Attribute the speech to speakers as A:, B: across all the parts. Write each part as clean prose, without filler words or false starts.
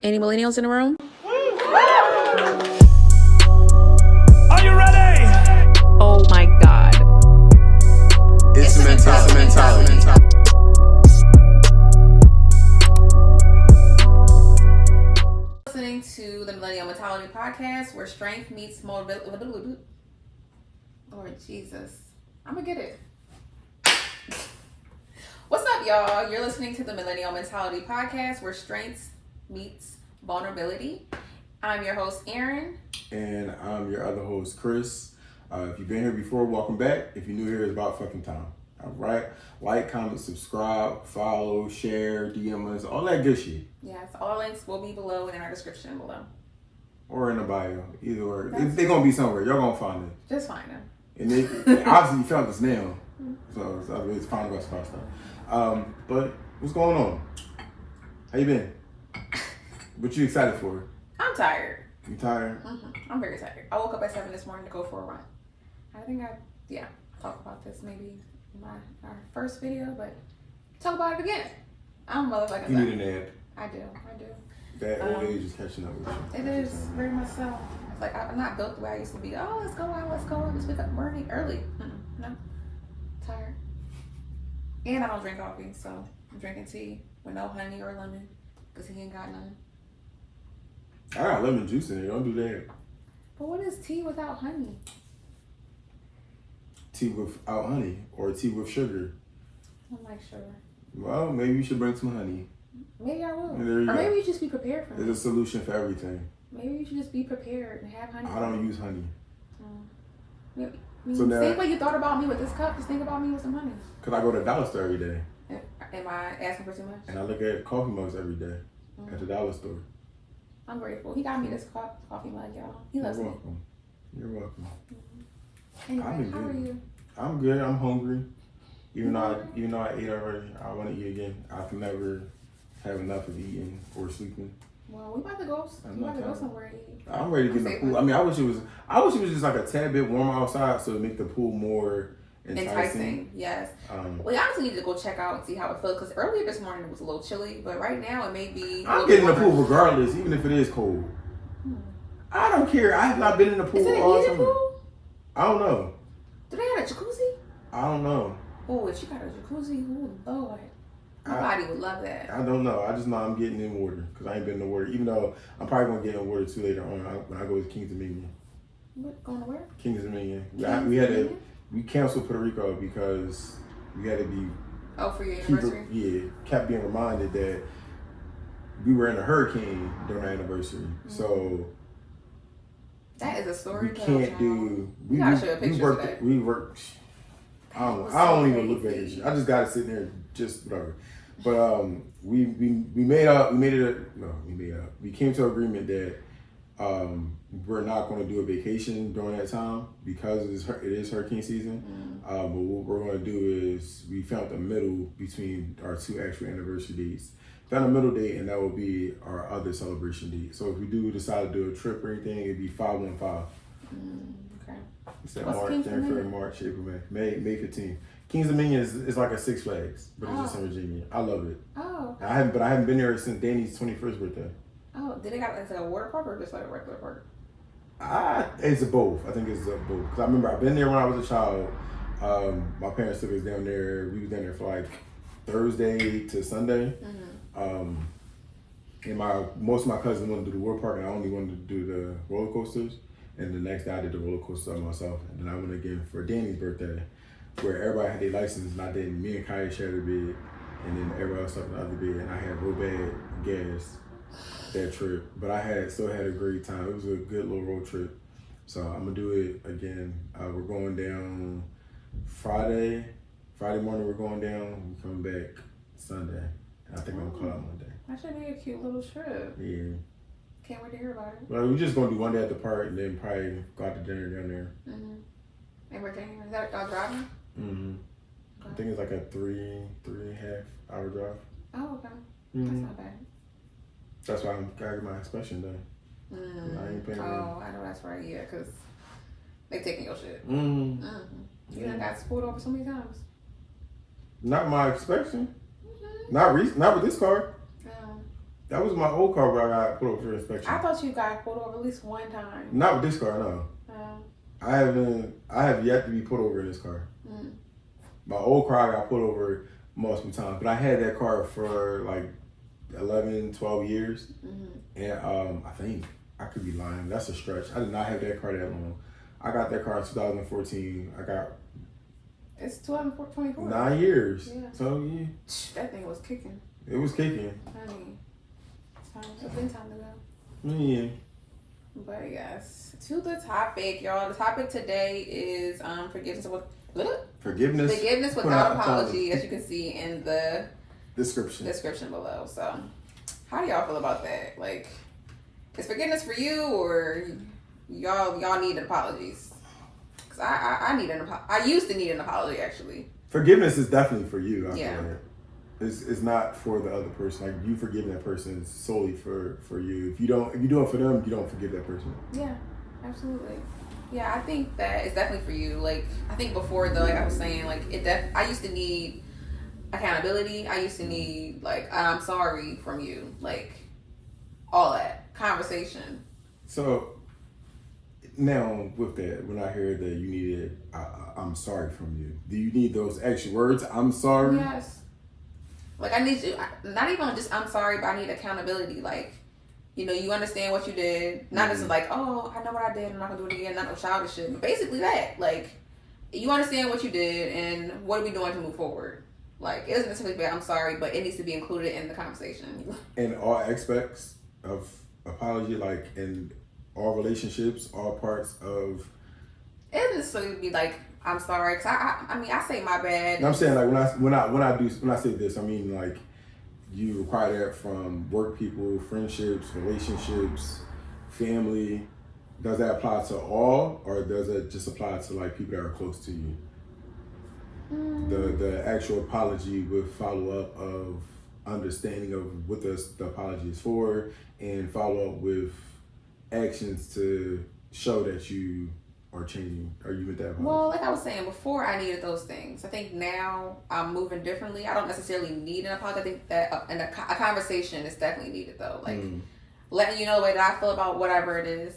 A: Any millennials in the room?
B: Are you ready?
A: Oh my God.
C: It's the mentality.
A: Listening to the Millennial Mentality podcast, where strength meets motivation. Lord Jesus, I'm gonna get it. What's up, y'all? You're listening to the Millennial Mentality podcast, where strength meets vulnerability. I'm your host, Aaron.
C: And I'm your other host, Chris. If you've been here before, welcome back. If you're new here, it's about fucking time. All right? Like, comment, subscribe, follow, share, DM us, all that good shit.
A: Yes, all links will be below and in our description below.
C: Or in the bio. Either or. They're going to be somewhere. Y'all going to find it.
A: Just find them.
C: And obviously you found us now. So it's found us faster. But what's going on? How you been? What you excited for?
A: I'm tired.
C: You tired?
A: I'm very tired. I woke up at 7 this morning to go for a run. I think talk about this maybe in our first video, but talk about it again. I'm motherfucking
C: You need a nap.
A: I do.
C: That old age is catching up with you.
A: It is very much so. It's like I'm not built the way I used to be. Oh, let's go out, let's wake up early. No, tired. And I don't drink coffee, so I'm drinking tea with no honey or lemon because he ain't got none.
C: I got lemon juice in it. Don't do that.
A: But what is tea without honey?
C: Tea without honey or tea with sugar.
A: I don't like sugar.
C: Well, maybe you should bring some honey.
A: Maybe I will.
C: There you
A: or
C: go.
A: maybe you just be prepared for it.
C: There's a solution for everything.
A: Maybe you should just be prepared and have honey.
C: I don't use honey.
A: So now, think what you thought about me with this cup. Just think about me with some honey.
C: Because I go to the dollar store every day.
A: Am I asking for too much?
C: And I look at coffee mugs every day at the dollar store.
A: I'm grateful. He got me this coffee mug, y'all. He loves
C: You're
A: me.
C: welcome. You're welcome.
A: Anyway,
C: I've been
A: how
C: good.
A: are you?
C: I'm good. I'm hungry. Even though I ate already, I want to eat again. I can never have enough of eating or sleeping.
A: Well, we about to go somewhere and eat.
C: I'm ready to get in the pool. I mean, I wish it was just like a tad bit warmer outside, so to make the pool more enticing.
A: Yes. We honestly need to go check out and see how it feels, because earlier this morning it was a little chilly, but right now it may be.
C: I'm getting in the pool regardless, even if it is cold. I don't care. I have not been in the pool.
A: Is it a heated pool?
C: I don't know.
A: Do they have a jacuzzi?
C: I don't know.
A: Oh, if you got a jacuzzi, oh Lord. My body would love that.
C: I don't know. I just know I'm getting in water because I ain't been in the water. Even though I'm probably going to get in water too later on when I go to King's Dominion.
A: What? Going to where?
C: King's Dominion. We canceled Puerto Rico because we had to be.
A: Oh, for your anniversary?
C: Kept being reminded that we were in a hurricane during our anniversary. So.
A: That is a story.
C: We can't do.
A: We gotta show a picture of that.
C: We worked. I don't even look at this shit. I just gotta sit there and just whatever. But we came to an agreement that we're not going to do a vacation during that time because it is hurricane season. But what we're going to do is we found the middle between our two actual anniversary dates. Found a middle date, and that will be our other celebration date. So if we do decide to do a trip or anything, it'd be 5-1-5.
A: Okay.
C: It's that March, April, May 15th. King's Dominion is like a Six Flags, but it's just in Virginia. I love it.
A: Oh.
C: I haven't been there since Danny's 21st birthday.
A: Oh, did they got like a water park or just like a regular park?
C: It's a both. I think it's a both. Because I remember I've been there when I was a child. My parents took us down there. We was down there for like Thursday to Sunday. And most of my cousins wanted to do the water park, and I only wanted to do the roller coasters. And the next day I did the roller coaster myself. And then I went again for Danny's birthday, where everybody had their license, and I did. Me and Kaya shared a bed, and then everybody else slept in the other bed. And I had real bad gas that trip, but I still had a great time. It was a good little road trip. So I'm gonna do it again. We're going down Friday morning. We're going down. We're coming back Sunday. And I think I'm gonna call out Monday.
A: That should be a cute little trip.
C: Yeah.
A: Can't wait to hear about it.
C: Well, we're just gonna do one day at the park and then probably go out to dinner down there.
A: In Virginia, is that y'all driving?
C: Okay. I think it's like a 3.5 hour drive.
A: Oh, okay. That's not bad.
C: That's why I'm gotta get my inspection done. I ain't paying.
A: I know that's right. Yeah, because they taking your shit. You done got pulled over so many times.
C: Not my inspection. Not with this car. That was my old car where I got put over for inspection.
A: I thought you got pulled over at least one time.
C: Not with this car, no. I have yet to be put over in this car.
A: Mm.
C: My old car I got put over multiple times, but I had that car for like 11, 12 years. Mm-hmm. And I think, I could be lying, that's a stretch. I did not have that car that long. I got that car in 2014.
A: It's 2024.
C: 9 years.
A: Yeah.
C: So yeah.
A: That thing was kicking.
C: It was kicking.
A: Honey, it's been time to go.
C: Yeah.
A: But yes, to the topic, y'all. The topic today is forgiveness without apology, as you can see in the description below. So, how do y'all feel about that? Like, is forgiveness for you, or y'all need apologies? Because I need I used to need an apology, actually.
C: Forgiveness is definitely for you. I
A: yeah.
C: feel like. It's not for the other person. Like, you forgiving that person solely for you. If you do it for them, you don't forgive that person.
A: Yeah, absolutely. Yeah, I think that it's definitely for you. Like, I think before, though, like I was saying, like, I used to need accountability. I used to need, like, I'm sorry from you. Like, all that. Conversation.
C: So, now, with that, when I hear that you needed, I'm sorry from you, do you need those extra words? I'm sorry?
A: Yes. Like, I need you, not even just I'm sorry, but I need accountability. Like, you know, you understand what you did. Not just like, oh, I know what I did, I'm not going to do it again. Not no childish shit. But basically that. Like, you understand what you did, and what are we doing to move forward? Like, it doesn't necessarily be I'm sorry, but it needs to be included in the conversation.
C: In all aspects of apology, like in all relationships, all parts of...
A: It doesn't necessarily be like, I'm sorry, because I mean, I say my bad.
C: And I'm saying, like, when I say this, I mean, like, you require that from work people, friendships, relationships, family. Does that apply to all, or does it just apply to, like, people that are close to you? The actual apology with follow-up of understanding of what the apology is for, and follow-up with actions to show that you are changing. Are you with that apology?
A: Well, like I was saying before, I needed those things. I think now I'm moving differently. I don't necessarily need an apology. I think that a conversation is definitely needed, though. Like, letting you know the way that I feel about whatever it is.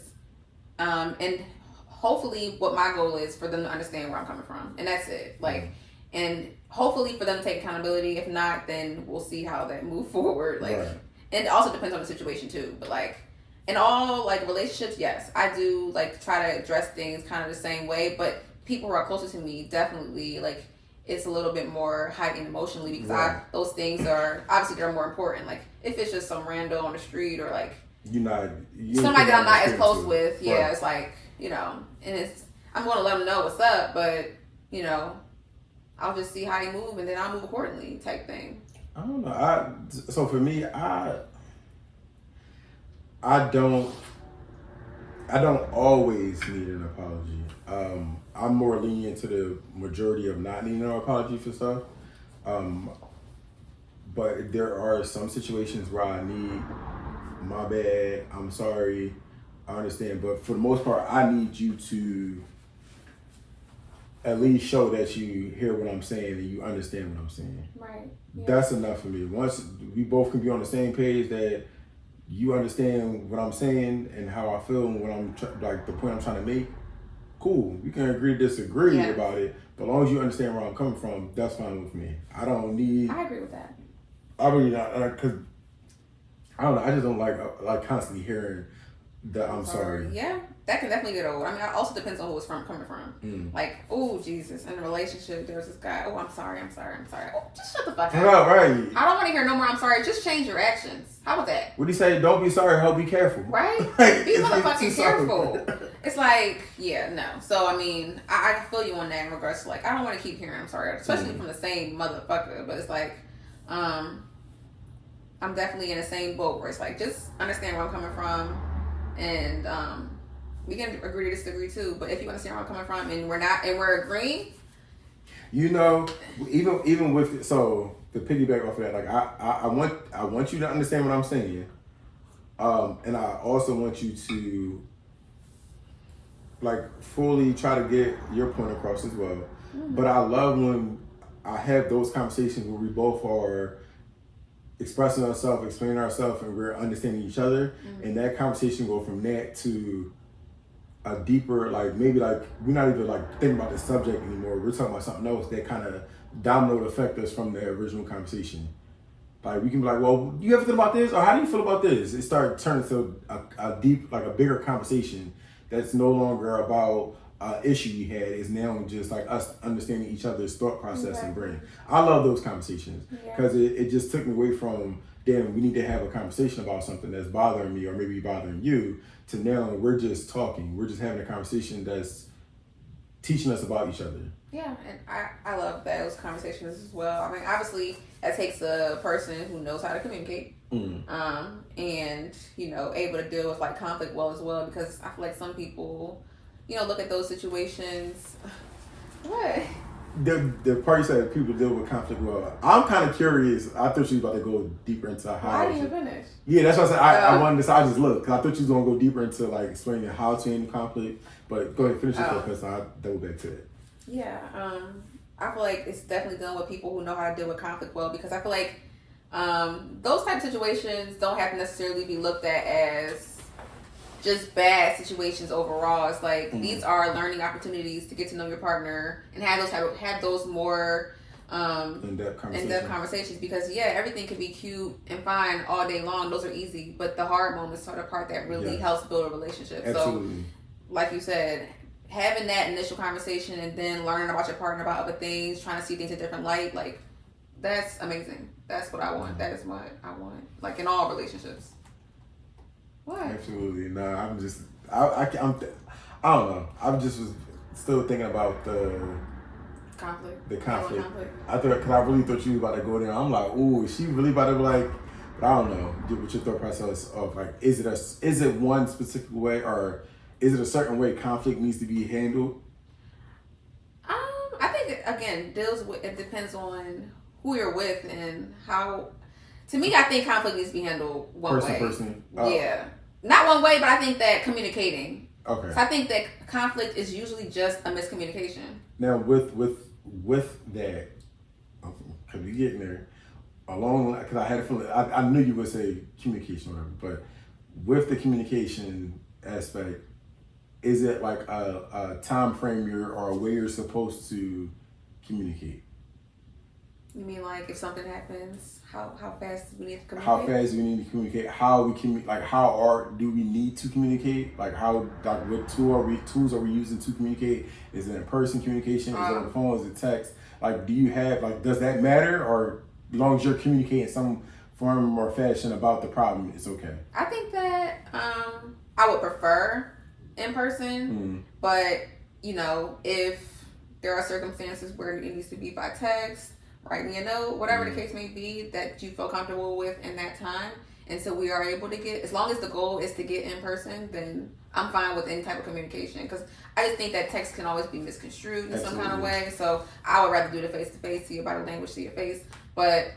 A: And hopefully what my goal is for them to understand where I'm coming from. And that's it. Like, and hopefully for them to take accountability. If not, then we'll see how that move forward. Like, right. And it also depends on the situation too. But like, in all like relationships, yes, I do like try to address things kind of the same way. But people who are closer to me, definitely like it's a little bit more heightened emotionally, because those things are obviously they're more important. Like if it's just some rando on the street, or like somebody that I'm not as close with, yeah, it's like, you know, and I'm going to let them know what's up, but you know, I'll just see how you move, and then I'll move accordingly, type thing.
C: I don't know. So for me, I don't always need an apology. I'm more lenient to the majority of not needing an apology for stuff. But there are some situations where I need, my bad, I'm sorry, I understand. But for the most part, I need you to at least show that you hear what I'm saying and you understand what I'm saying.
A: Right. Yeah.
C: That's enough for me. Once we both can be on the same page, that you understand what I'm saying and how I feel and what I'm like the point I'm trying to make, cool. We can agree to disagree about it, but as long as you understand where I'm coming from, that's fine with me. I agree with that. I really not, because I don't know. I just don't like constantly hearing that I'm sorry.
A: Yeah, that can definitely get old. I mean, it also depends on who it's coming from. Like, oh Jesus, in a relationship, there's this guy. Oh, I'm sorry. Oh, just shut the fuck up.
C: Right.
A: I don't want to hear no more. I'm sorry. Just change your actions. How about that?
C: What do you say? Don't be sorry. Help. Be careful.
A: Right. Be motherfucking careful. It's like, yeah, no. So I mean, I feel you on that in regards to like, I don't want to keep hearing I'm sorry, especially from the same motherfucker. But it's like, I'm definitely in the same boat where it's like, just understand where I'm coming from. And we can agree to disagree too, but if you understand where I'm coming from and we're agreeing,
C: you know, even with so to piggyback off of that, like I want you to understand what I'm saying, and I also want you to like fully try to get your point across as well. But I love when I have those conversations where we both are expressing ourselves, explaining ourselves, and we're understanding each other. And that conversation go from that to a deeper, like maybe like we're not even like thinking about the subject anymore. We're talking about something else that kind of domino affect us from the original conversation. Like we can be like, well, you ever think about this, or how do you feel about this? It started turning to a deep, like a bigger conversation that's no longer about issue we had. Is now just like us understanding each other's thought process and brain. I love those conversations because it just took me away from damn, we need to have a conversation about something that's bothering me or maybe bothering you, to now we're just talking. We're just having a conversation that's teaching us about each other.
A: Yeah, and I love those conversations as well. I mean, obviously, that takes a person who knows how to communicate, and you know, able to deal with like conflict well as well. Because I feel like some people, you know, look at those situations. What?
C: The part you said people deal with conflict well. I'm kind of curious. I thought you was about to go deeper into how.
A: Why didn't you finish?
C: Yeah, that's what I said. I wanted to say, I just looked. I thought you was gonna go deeper into like explaining how to handle conflict. But go ahead, finish your thought, because I'll double back to it.
A: Yeah, I feel like it's definitely dealing with people who know how to deal with conflict well, because I feel like those type of situations don't have to necessarily be looked at as just bad situations overall. It's like these are learning opportunities to get to know your partner and have those more in-depth conversations. Because everything can be cute and fine all day long. Those are easy, but the hard moments are the part that really helps build a relationship.
C: Absolutely.
A: So, like you said, having that initial conversation and then learning about your partner about other things, trying to see things in a different light, like that's amazing. That's what I want. That is what I want. Like in all relationships. What?
C: Absolutely. No, I'm just I don't know. I'm just was still thinking about the
A: conflict.
C: I thought, because I really thought you was about to go there. I'm like, ooh, is she really about to be like? But I don't know. What your thought process of like, is it one specific way, or is it a certain way conflict needs to be handled?
A: I think again it depends on who you're with and how. To me, I think conflict needs to be handled one way.
C: Person.
A: Yeah, not one way, but I think that communicating.
C: Okay.
A: So I think that conflict is usually just a miscommunication.
C: Now with that, because we getting there, along because I had a feeling I knew you would say communication or whatever, but with the communication aspect, is it like a time frame or a way you're supposed to communicate?
A: You mean like if something happens, how fast do we need to communicate?
C: How fast do we need to communicate? How do we need to communicate? Like what tools are we using to communicate? Is it in person communication? Is it on the phone? Is it text? Like, do you have does that matter? Or as long as you're communicating some form or fashion about the problem, it's okay?
A: I think that I would prefer in person, but you know, if there are circumstances where it needs to be by text, write me a note, whatever the case may be that you feel comfortable with in that time, and so we are able to get, as long as the goal is to get in person, then I'm fine with any type of communication, because I just think that text can always be misconstrued in some kind of way. So I would rather do the face-to-face, see your body language, see your face. But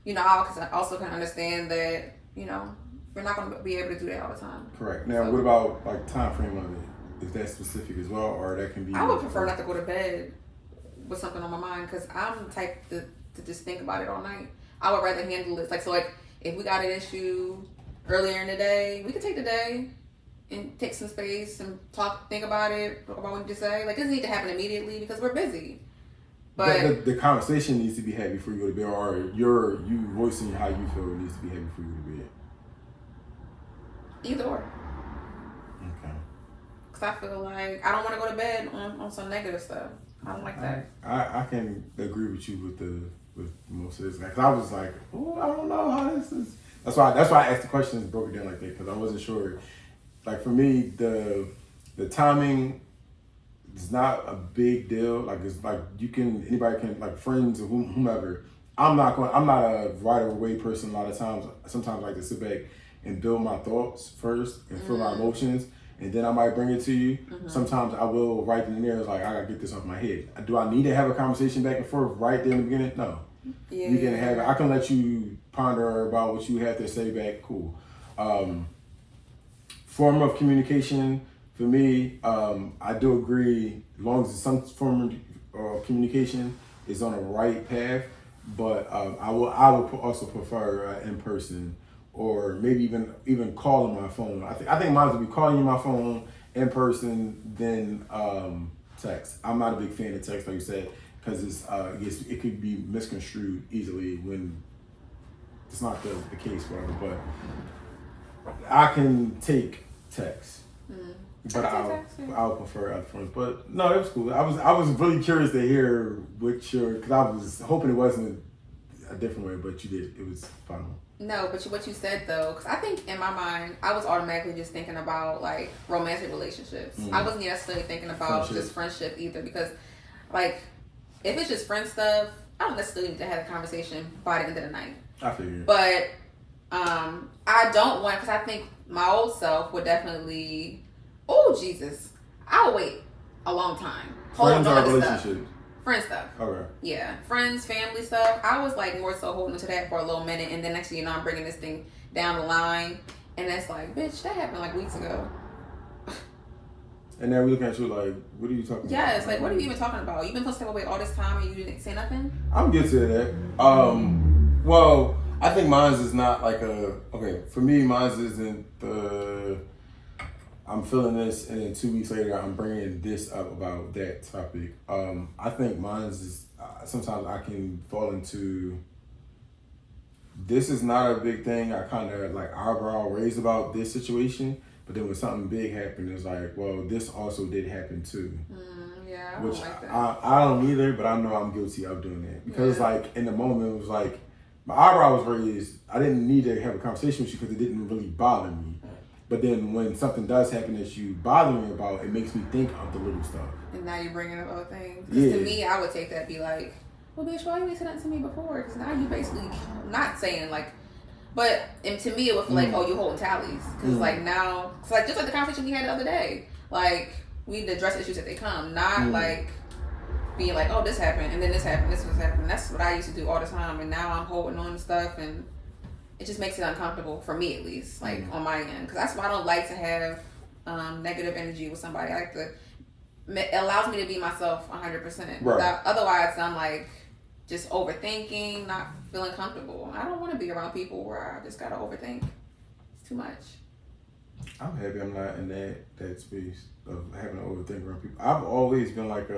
A: you know, I also can understand that, you know, we're not going to be able to do that all the time.
C: Correct. Now, what about like time frame of it? Is that specific as well, or that can be?
A: I would prefer not to go to bed with something on my mind, because I'm the type to just think about it all night. I would rather handle it like if we got an issue earlier in the day, we could take the day and take some space and think about it, talk about what you say. Like, it doesn't need to happen immediately because we're busy. But
C: the conversation needs to be had before you go to bed, or you voicing how you feel needs to be had before you go to bed.
A: Either or.
C: Okay.
A: Because I feel like I don't want to go to bed on some negative stuff. I don't like that.
C: I can agree with you with most of this. Because I was like, oh, I don't know how this is. That's why I asked the questions, broke it down like that, because I wasn't sure. Like, for me, the timing is not a big deal. Like, it's like anybody can, like friends or whomever. I'm not a right away person a lot of times. Sometimes I like to sit back and build my thoughts first and feel my emotions, and then I might bring it to you. Sometimes I will write in there, it's like, I gotta get this off my head. Do I need to have a conversation back and forth right there in the beginning? No.
A: Yeah.
C: You can have it. I can let you ponder about what you have to say back. Cool. Form of communication, for me, I do agree, as long as some form of communication is on the right path. But I would also prefer in person, or maybe even calling my phone. I think mine would be calling you my phone in person than text. I'm not a big fan of text, like you said, because it could be misconstrued easily when it's not the case, whatever. But I can take text. But I'll prefer upfront. But no, it was cool. I was really curious to hear because I was hoping it wasn't a different way, but you did. It was fun.
A: No, but what you said though, because I think in my mind, I was automatically just thinking about like romantic relationships. I wasn't necessarily thinking about just friendship either, because like if it's just friend stuff, I don't necessarily need to have a conversation by the end of the night.
C: I figured.
A: But I don't want, because I think my old self would definitely. Oh Jesus! I'll wait a long time.
C: Friends or relationships?
A: Friend stuff.
C: Okay.
A: Yeah, friends, family stuff. I was like more so holding to that for a little minute, and then next thing you know, I'm bringing this thing down the line, and it's like, bitch, that happened like weeks ago.
C: And now we look at you like, what are you talking about?
A: Yeah, it's like, what are you even talking about? You've been supposed to step away all this time, and you didn't say nothing.
C: I'm guilty of that. Well, I think mine's is not like for me, mine's isn't the. I'm feeling this, and then 2 weeks later, I'm bringing this up about that topic. I think mine's is sometimes I can fall into. This is not a big thing. I kind of like eyebrow raised about this situation, but then when something big happened, it's like, well, this also did happen too.
A: Yeah, I
C: which
A: don't like that.
C: I don't either, but I know I'm guilty of doing that because like in the moment, it was like my eyebrow was raised. I didn't need to have a conversation with you because it didn't really bother me. But then when something does happen that you bother me about, it makes me think of the little stuff.
A: And now you're bringing up other things. Because to me, I would take that, be like, well, bitch, why you didn't say that to me before? Because now you basically, not saying like, but and to me it would feel like, oh, you holding tallies. Because like now, it's like just like the conversation we had the other day. Like we need to address issues as they come, not like being like, oh, this happened and then this happened, this was happening. That's what I used to do all the time, and now I'm holding on to stuff and. It just makes it uncomfortable for me, at least, like on my end, because that's why I don't like to have negative energy with somebody. I like to. It allows me to be myself 100%.
C: Right.
A: Otherwise, I'm like just overthinking, not feeling comfortable. I don't want to be around people where I just gotta overthink. It's too much.
C: I'm happy I'm not in that space of having to overthink around people. I've always been like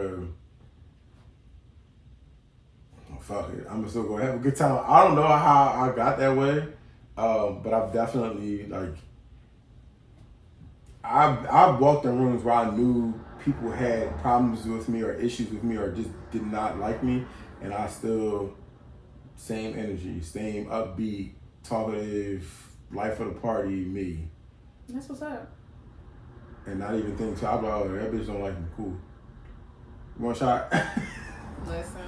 C: fuck it, I'm still gonna have a good time. I don't know how I got that way, but I've definitely like I've walked in rooms where I knew people had problems with me or issues with me or just did not like me, and I still same energy, same upbeat, talkative, life of the party me.
A: That's what's up.
C: And not even think so. I'm like, oh, that bitch don't like me. Cool. One shot.
A: Listen.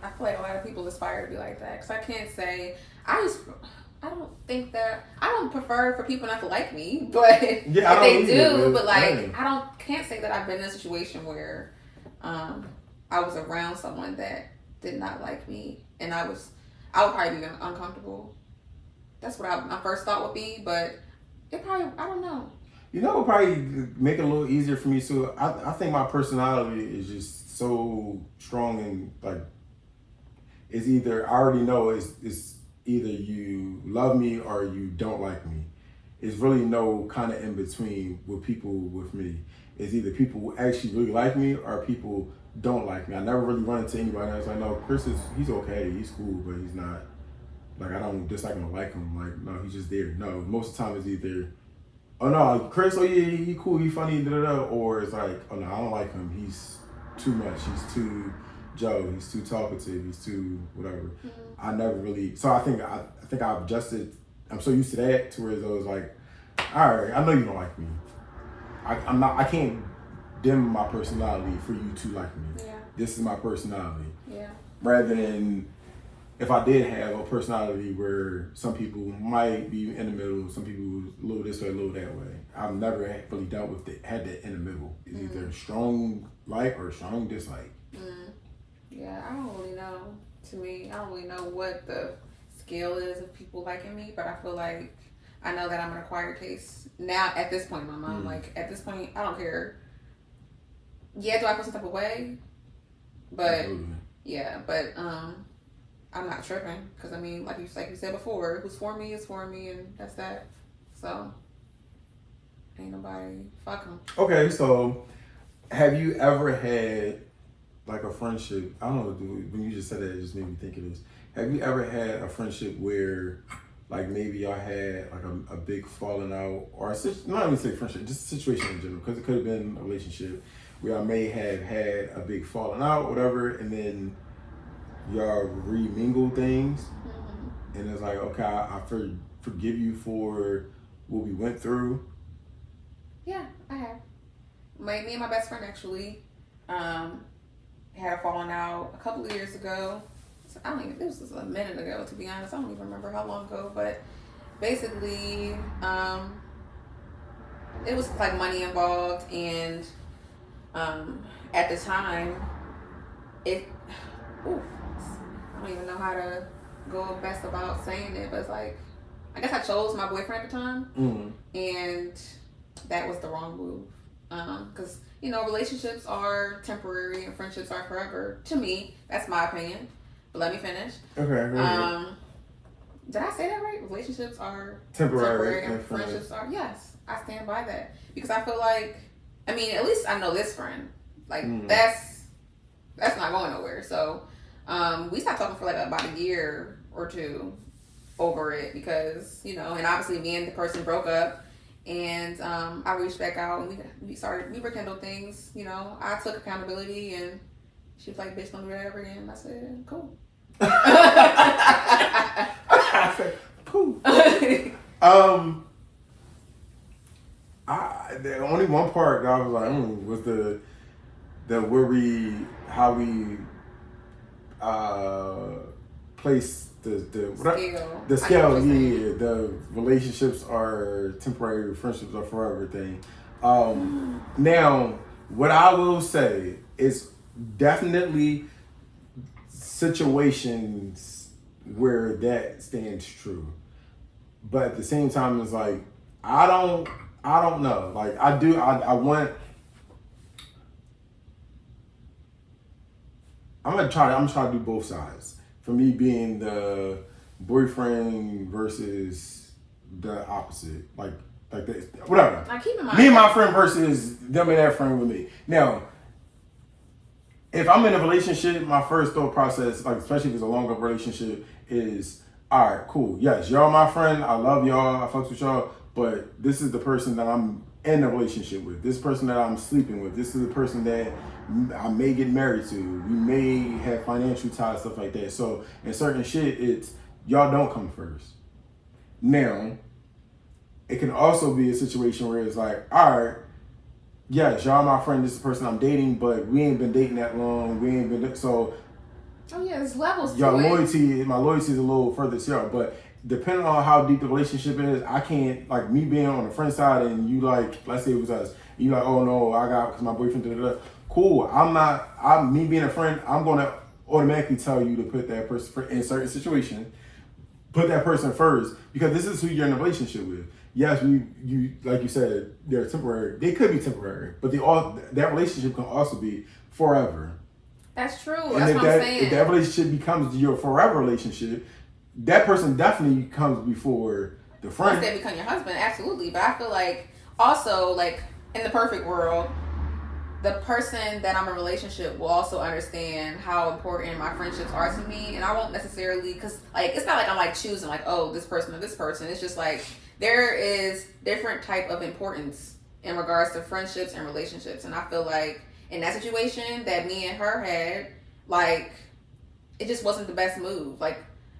A: I feel like a lot of people aspire to be like that, because I can't say I don't think that I don't prefer for people not to like me, but if they do, but like can't say that I've been in a situation where I was around someone that did not like me, and I would probably be uncomfortable. That's what my first thought would be, but it probably, I don't know.
C: You know, it would probably make it a little easier for me. So I think my personality is just so strong and like. It's either, I already know it's either you love me or you don't like me. It's really no kind of in between with people with me. It's either people actually really like me or people don't like me. I never really run into anybody else. I know Chris he's okay, he's cool, but he's not, like I don't dislike him or like him. Like, no, he's just there. No, most of the time it's either, oh no, like, Chris, oh yeah, he cool, he funny, da da da. Or it's like, oh no, I don't like him. He's too much. He's too Joe, he's too talkative, he's too whatever. I never really, so I think I've adjusted. I'm so used to that to where it was like, all right, I know you don't like me. I can't dim my personality for you to like me.
A: Yeah.
C: This is my personality.
A: Yeah.
C: Rather than if I did have a personality where some people might be in the middle, some people a little this way, a little that way. I've never really dealt with it, had that in the middle. It's either strong like or strong dislike.
A: Yeah, I don't really know. To me, I don't really know what the scale is of people liking me, but I feel like I know that I'm an acquired taste now. At this point in my mind, like at this point, I don't care. Yeah, do I feel some type of way? But yeah, but I'm not tripping because I mean, like you said before, who's for me is for me, and that's that. So ain't nobody fuck 'em.
C: Okay, so have you ever had like a friendship? I don't know, dude, when you just said that, it just made me think of this. Have you ever had a friendship where, like, maybe y'all had like a big falling out, or not even say friendship, just a situation in general, because it could have been a relationship where y'all may have had a big falling out, whatever, and then y'all remingle things, and it's like, okay, I forgive you for what we went through.
A: Yeah, I have. Me and my best friend actually had a falling out a couple of years ago. It was just a minute ago, to be honest. I don't even remember how long ago, but basically, it was like money involved, and at the time, I don't even know how to go best about saying it, but it's like, I guess I chose my boyfriend at the time, and that was the wrong move. Because, relationships are temporary and friendships are forever. To me, that's my opinion. But let me finish.
C: Okay.
A: Did I say that right? Relationships are
C: temporary
A: and friendships are, yes. I stand by that. Because I feel like, at least I know this friend. Like, that's not going nowhere. So, we stopped talking for like about a year or two over it because, and obviously me and the person broke up. And I reached back out and we rekindled things. I took accountability and she was like, "Bitch, don't do that ever again." I said, "Cool."
C: I said, "Cool." The only one part that I was like, was the how we place the scale, yeah. The relationships are temporary, friendships are forever thing. Now, what I will say is definitely situations where that stands true, but at the same time, it's like I don't know. Like I'm gonna try to do both sides. For me, being the boyfriend versus the opposite, like this, whatever.
A: Now keep in mind,
C: me and my friend versus them and that friend with me. Now, if I'm in a relationship, my first thought process, like especially if it's a longer relationship, is all right, cool. Yes, y'all my friend. I love y'all. I fucks with y'all. But this is the person that I'm in a relationship with. This person that I'm sleeping with. This is the person that I may get married to. We may have financial ties, stuff like that. So in certain shit, it's y'all don't come first. Now, it can also be a situation where it's like, all right, yes, y'all my friend. This is the person I'm dating, but we ain't been dating that long. We ain't been so.
A: Oh yeah, there's levels.
C: My loyalty is a little further to y'all, but depending on how deep the relationship is, I can't, like, me being on the friend side and you like, let's say it was us, you like, oh no, I got, because my boyfriend did it. Cool, me being a friend, I'm going to automatically tell you to put that person in certain situations, put that person first, because this is who you're in a relationship with. Yes, you like you said, they're temporary. They could be temporary, but that relationship can also be forever.
A: That's true.
C: And
A: that's what I'm saying.
C: If that relationship becomes your forever relationship, that person definitely comes before the friend.
A: Once they become your husband, absolutely. But I feel like also, like, in the perfect world, the person that I'm in a relationship will also understand how important my friendships are to me. And I won't necessarily, because, like, it's not like I'm, like, choosing, like, oh, this person or this person. It's just, like, there is different type of importance in regards to friendships and relationships. And I feel like in that situation that me and her had, like, it just wasn't the best move. Like,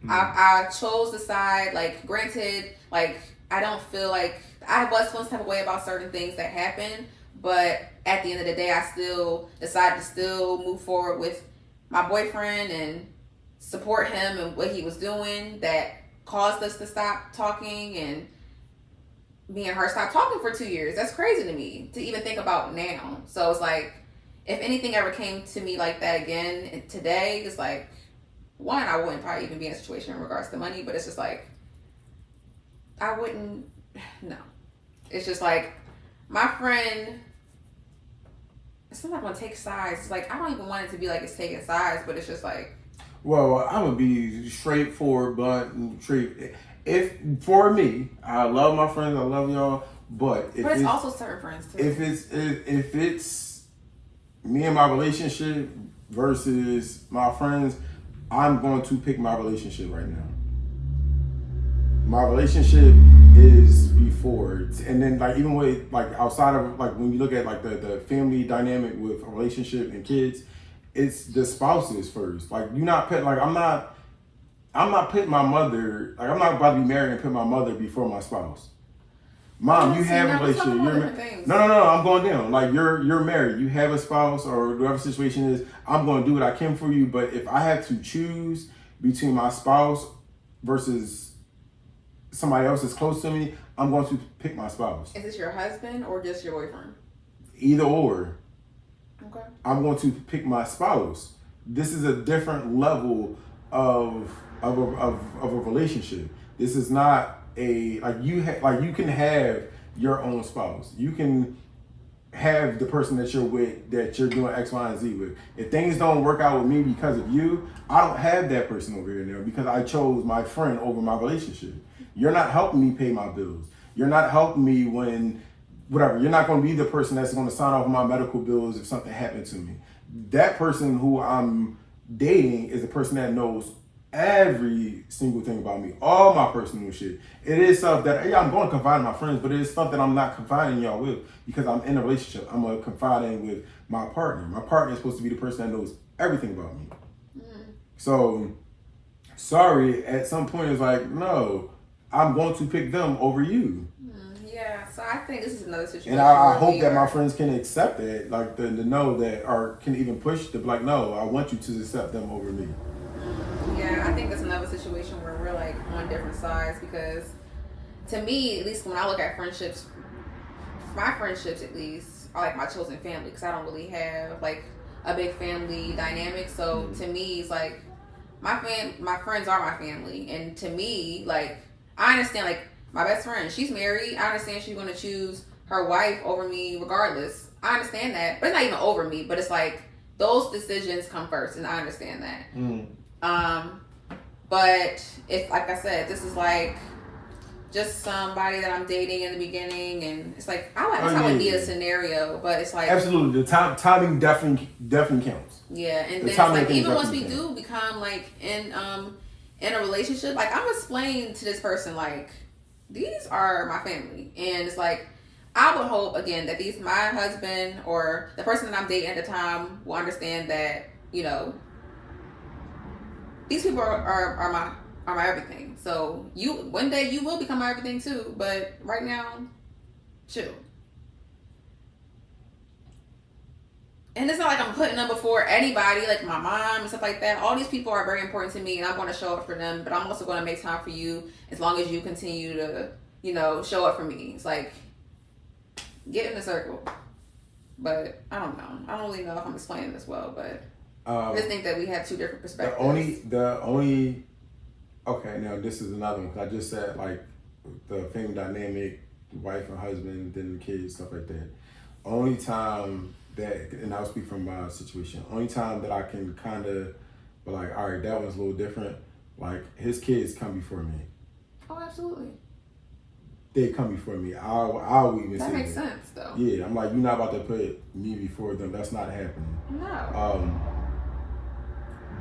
A: I chose the side, like, granted, like, I don't feel like I was feeling some type of way about certain things that happened, but at the end of the day, I still decided to still move forward with my boyfriend and support him and what he was doing that caused us to stop talking, and me and her stopped talking for 2 years. That's crazy to me to even think about now. So it's like, if anything ever came to me like that again today, it's like, one, I wouldn't probably even be in a situation in regards to money, but it's just like, I wouldn't, no. It's just like, my friend, it's not going to take sides. It's like, I don't even want it to be like it's taking sides, but it's just like.
C: Well, I'm gonna be straightforward, blunt, and straight. If for me, I love my friends, I love y'all, but if
A: But it's also certain friends too.
C: if it's me and my relationship versus my friends, I'm going to pick my relationship right now. My relationship is before, and then like even with like outside of like when you look at like the family dynamic with a relationship and kids, it's the spouses first. Like you're not put like I'm not putting my mother, like I'm not about to be married and put my mother before my spouse. Mom, you have a relationship. No, I'm going down. Like you're married, you have a spouse or whatever the situation is. I'm going to do what I can for you. But if I have to choose between my spouse versus somebody else that's close to me, I'm going to pick my spouse.
A: Is this your husband or just your boyfriend?
C: Either or.
A: Okay.
C: I'm going to pick my spouse. This is a different level of a relationship. This is not a like you can have your own spouse. You can have the person that you're with that you're doing X, Y, and Z with. If things don't work out with me because of you, I don't have that person over here now because I chose my friend over my relationship. You're not helping me pay my bills. You're not helping me when whatever. You're not going to be the person that's going to sign off my medical bills if something happened to me. That person who I'm dating is a person that knows every single thing about me, all my personal shit. It is stuff that I'm going to confide in my friends, but it is stuff that I'm not confiding y'all with because I'm in a relationship. I'm going to confide in with my partner. My partner is supposed to be the person that knows everything about me. So, sorry, at some point it's like, no, I'm going to pick them over you.
A: Yeah, so I think this is another situation.
C: And I hope that my friends can accept it, like to know that, or can even push to be like, no, I want you to accept them over me.
A: Yeah, I think that's another situation where we're like on different sides because to me, at least when I look at friendships, my friendships at least are like my chosen family because I don't really have like a big family dynamic. So to me, it's like my friends are my family, and to me, like I understand like my best friend, she's married. I understand she's going to choose her wife over me regardless. I understand that, but it's not even over me. But it's like those decisions come first, and I understand that. But if, like I said, this is like just somebody that I'm dating in the beginning, and it's like I would need a scenario, but it's like
C: absolutely the timing definitely counts.
A: Yeah, and then it's like even once we do become like in a relationship, like I'm explaining to this person like these are my family, and it's like I would hope again that my husband or the person that I'm dating at the time will understand that these people are my everything. So one day you will become my everything too, but right now, chill. And it's not like I'm putting them before anybody, like my mom and stuff like that. All these people are very important to me, and I'm going to show up for them. But I'm also going to make time for you as long as you continue to, show up for me. It's like, get in the circle. But I don't know. I don't really know if I'm explaining this well, but I just think that we have two different perspectives.
C: The only. Okay, now this is another one. 'Cause I just said like the family dynamic, wife and husband, then the kids, stuff like that. Only time that, and I'll speak from my situation, only time that I can kind of be like, all right, that one's a little different. Like his kids come before me.
A: Oh, absolutely.
C: They come before me. I'll even
A: that
C: say
A: makes sense though.
C: Yeah, I'm like, you're not about to put me before them. That's not happening.
A: No.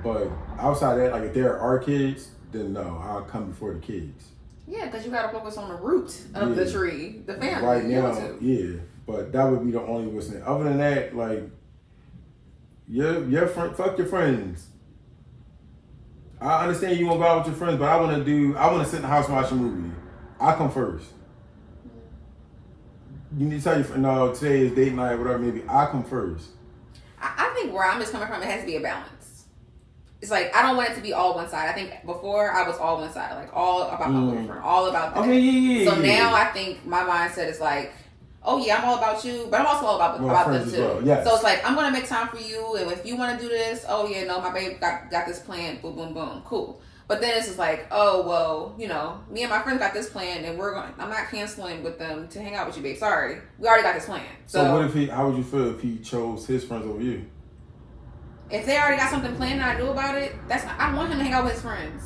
C: But outside of that, like if there are kids, then no, I'll come before the kids.
A: Yeah, because you got to focus on the root of the tree, the family.
C: Right now, yeah. But that would be the only listening. Other than that, like, your friend, fuck your friends. I understand you want to go out with your friends, but I want to sit in the house and watch a movie. I come first. You need to tell your friend, no, today is date night, whatever, maybe. I come first.
A: I think where I'm just coming from, it has to be a balance. It's like, I don't want it to be all one side. I think before I was all one side, like all about my boyfriend, all about that.
C: Okay, yeah.
A: So now I think my mindset is like, oh yeah, I'm all about you, but I'm also all about them too.
C: Well, yes.
A: So it's like, I'm going to make time for you, and if you want to do this, oh yeah, no, my babe got this plan, boom, boom, boom, cool. But then it's just like, oh, well, me and my friends got this plan, and I'm not canceling with them to hang out with you, babe. Sorry. We already got this plan.
C: So how would you feel if he chose his friends over you?
A: If they already got something planned and I knew about it, I want him to hang out with his friends.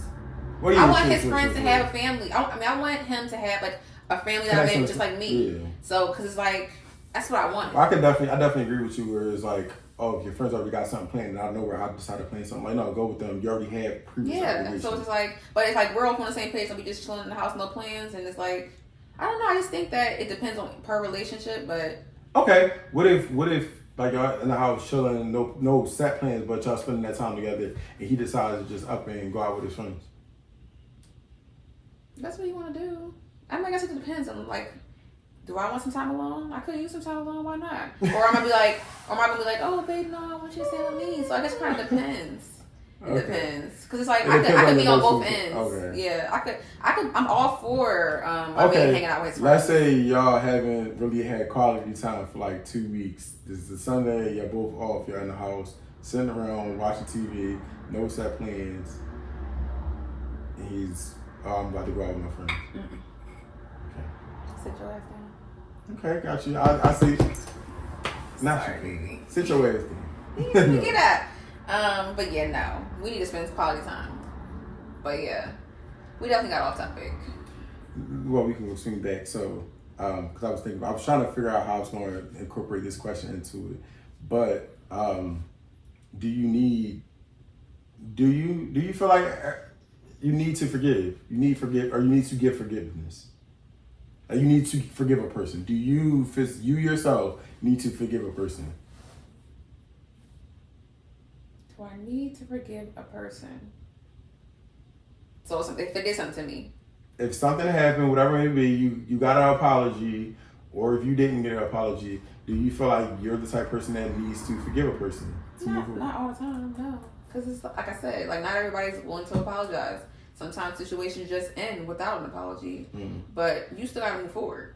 C: What do you
A: I want
C: mean,
A: his friends to have a family. I want him to have like a family that I met just like me.
C: Yeah.
A: So, because it's like, that's what I want.
C: I definitely agree with you where it's like, oh, if your friends already got something planned and I know where I decided to plan something, like, no, go with them. You already had previous obligations. So
A: it's just like, but it's like we're all on the same page, so we just chilling in the house, no plans, and it's like, I don't know, I just think that it depends on per relationship, but.
C: Okay, what if like y'all in the house chilling, no set plans, but y'all spending that time together, and he decides to just up and go out with his friends?
A: That's what you want to do. I mean, I guess it depends on like, do I want some time alone? I could use some time alone. Why not? Or am I gonna be like, oh babe, no, I want you to stay with me. So I guess it kind of depends. It depends, because it's like I could be on both ends. Okay. Yeah, I could. I'm all for hanging out with his friends.
C: Let's say y'all haven't really had quality time for like 2 weeks. This is a Sunday. You're both off. You're in the house, sitting around watching TV. No set plans. And he's, I'm about to go out with my friends.
A: Okay. Sit your ass down.
C: Okay, got you. I see. Not you. Sit your ass down.
A: You get up. But yeah, no. We need to spend quality time. But yeah, we definitely got off topic.
C: Well, we can go swing back. So, because I was trying to figure out how I was going to incorporate this question into it. But do you feel like you need to forgive? You need to give forgiveness? You need to forgive a person. Do you yourself need to forgive a person?
A: Do I need to forgive a person? So if they did something to me.
C: If something happened, whatever it may be, you got an apology, or if you didn't get an apology, do you feel like you're the type of person that needs to forgive a person?
A: Not all the time, no. Because it's like I said, like not everybody's willing to apologize. Sometimes situations just end without an apology, but you still gotta move forward.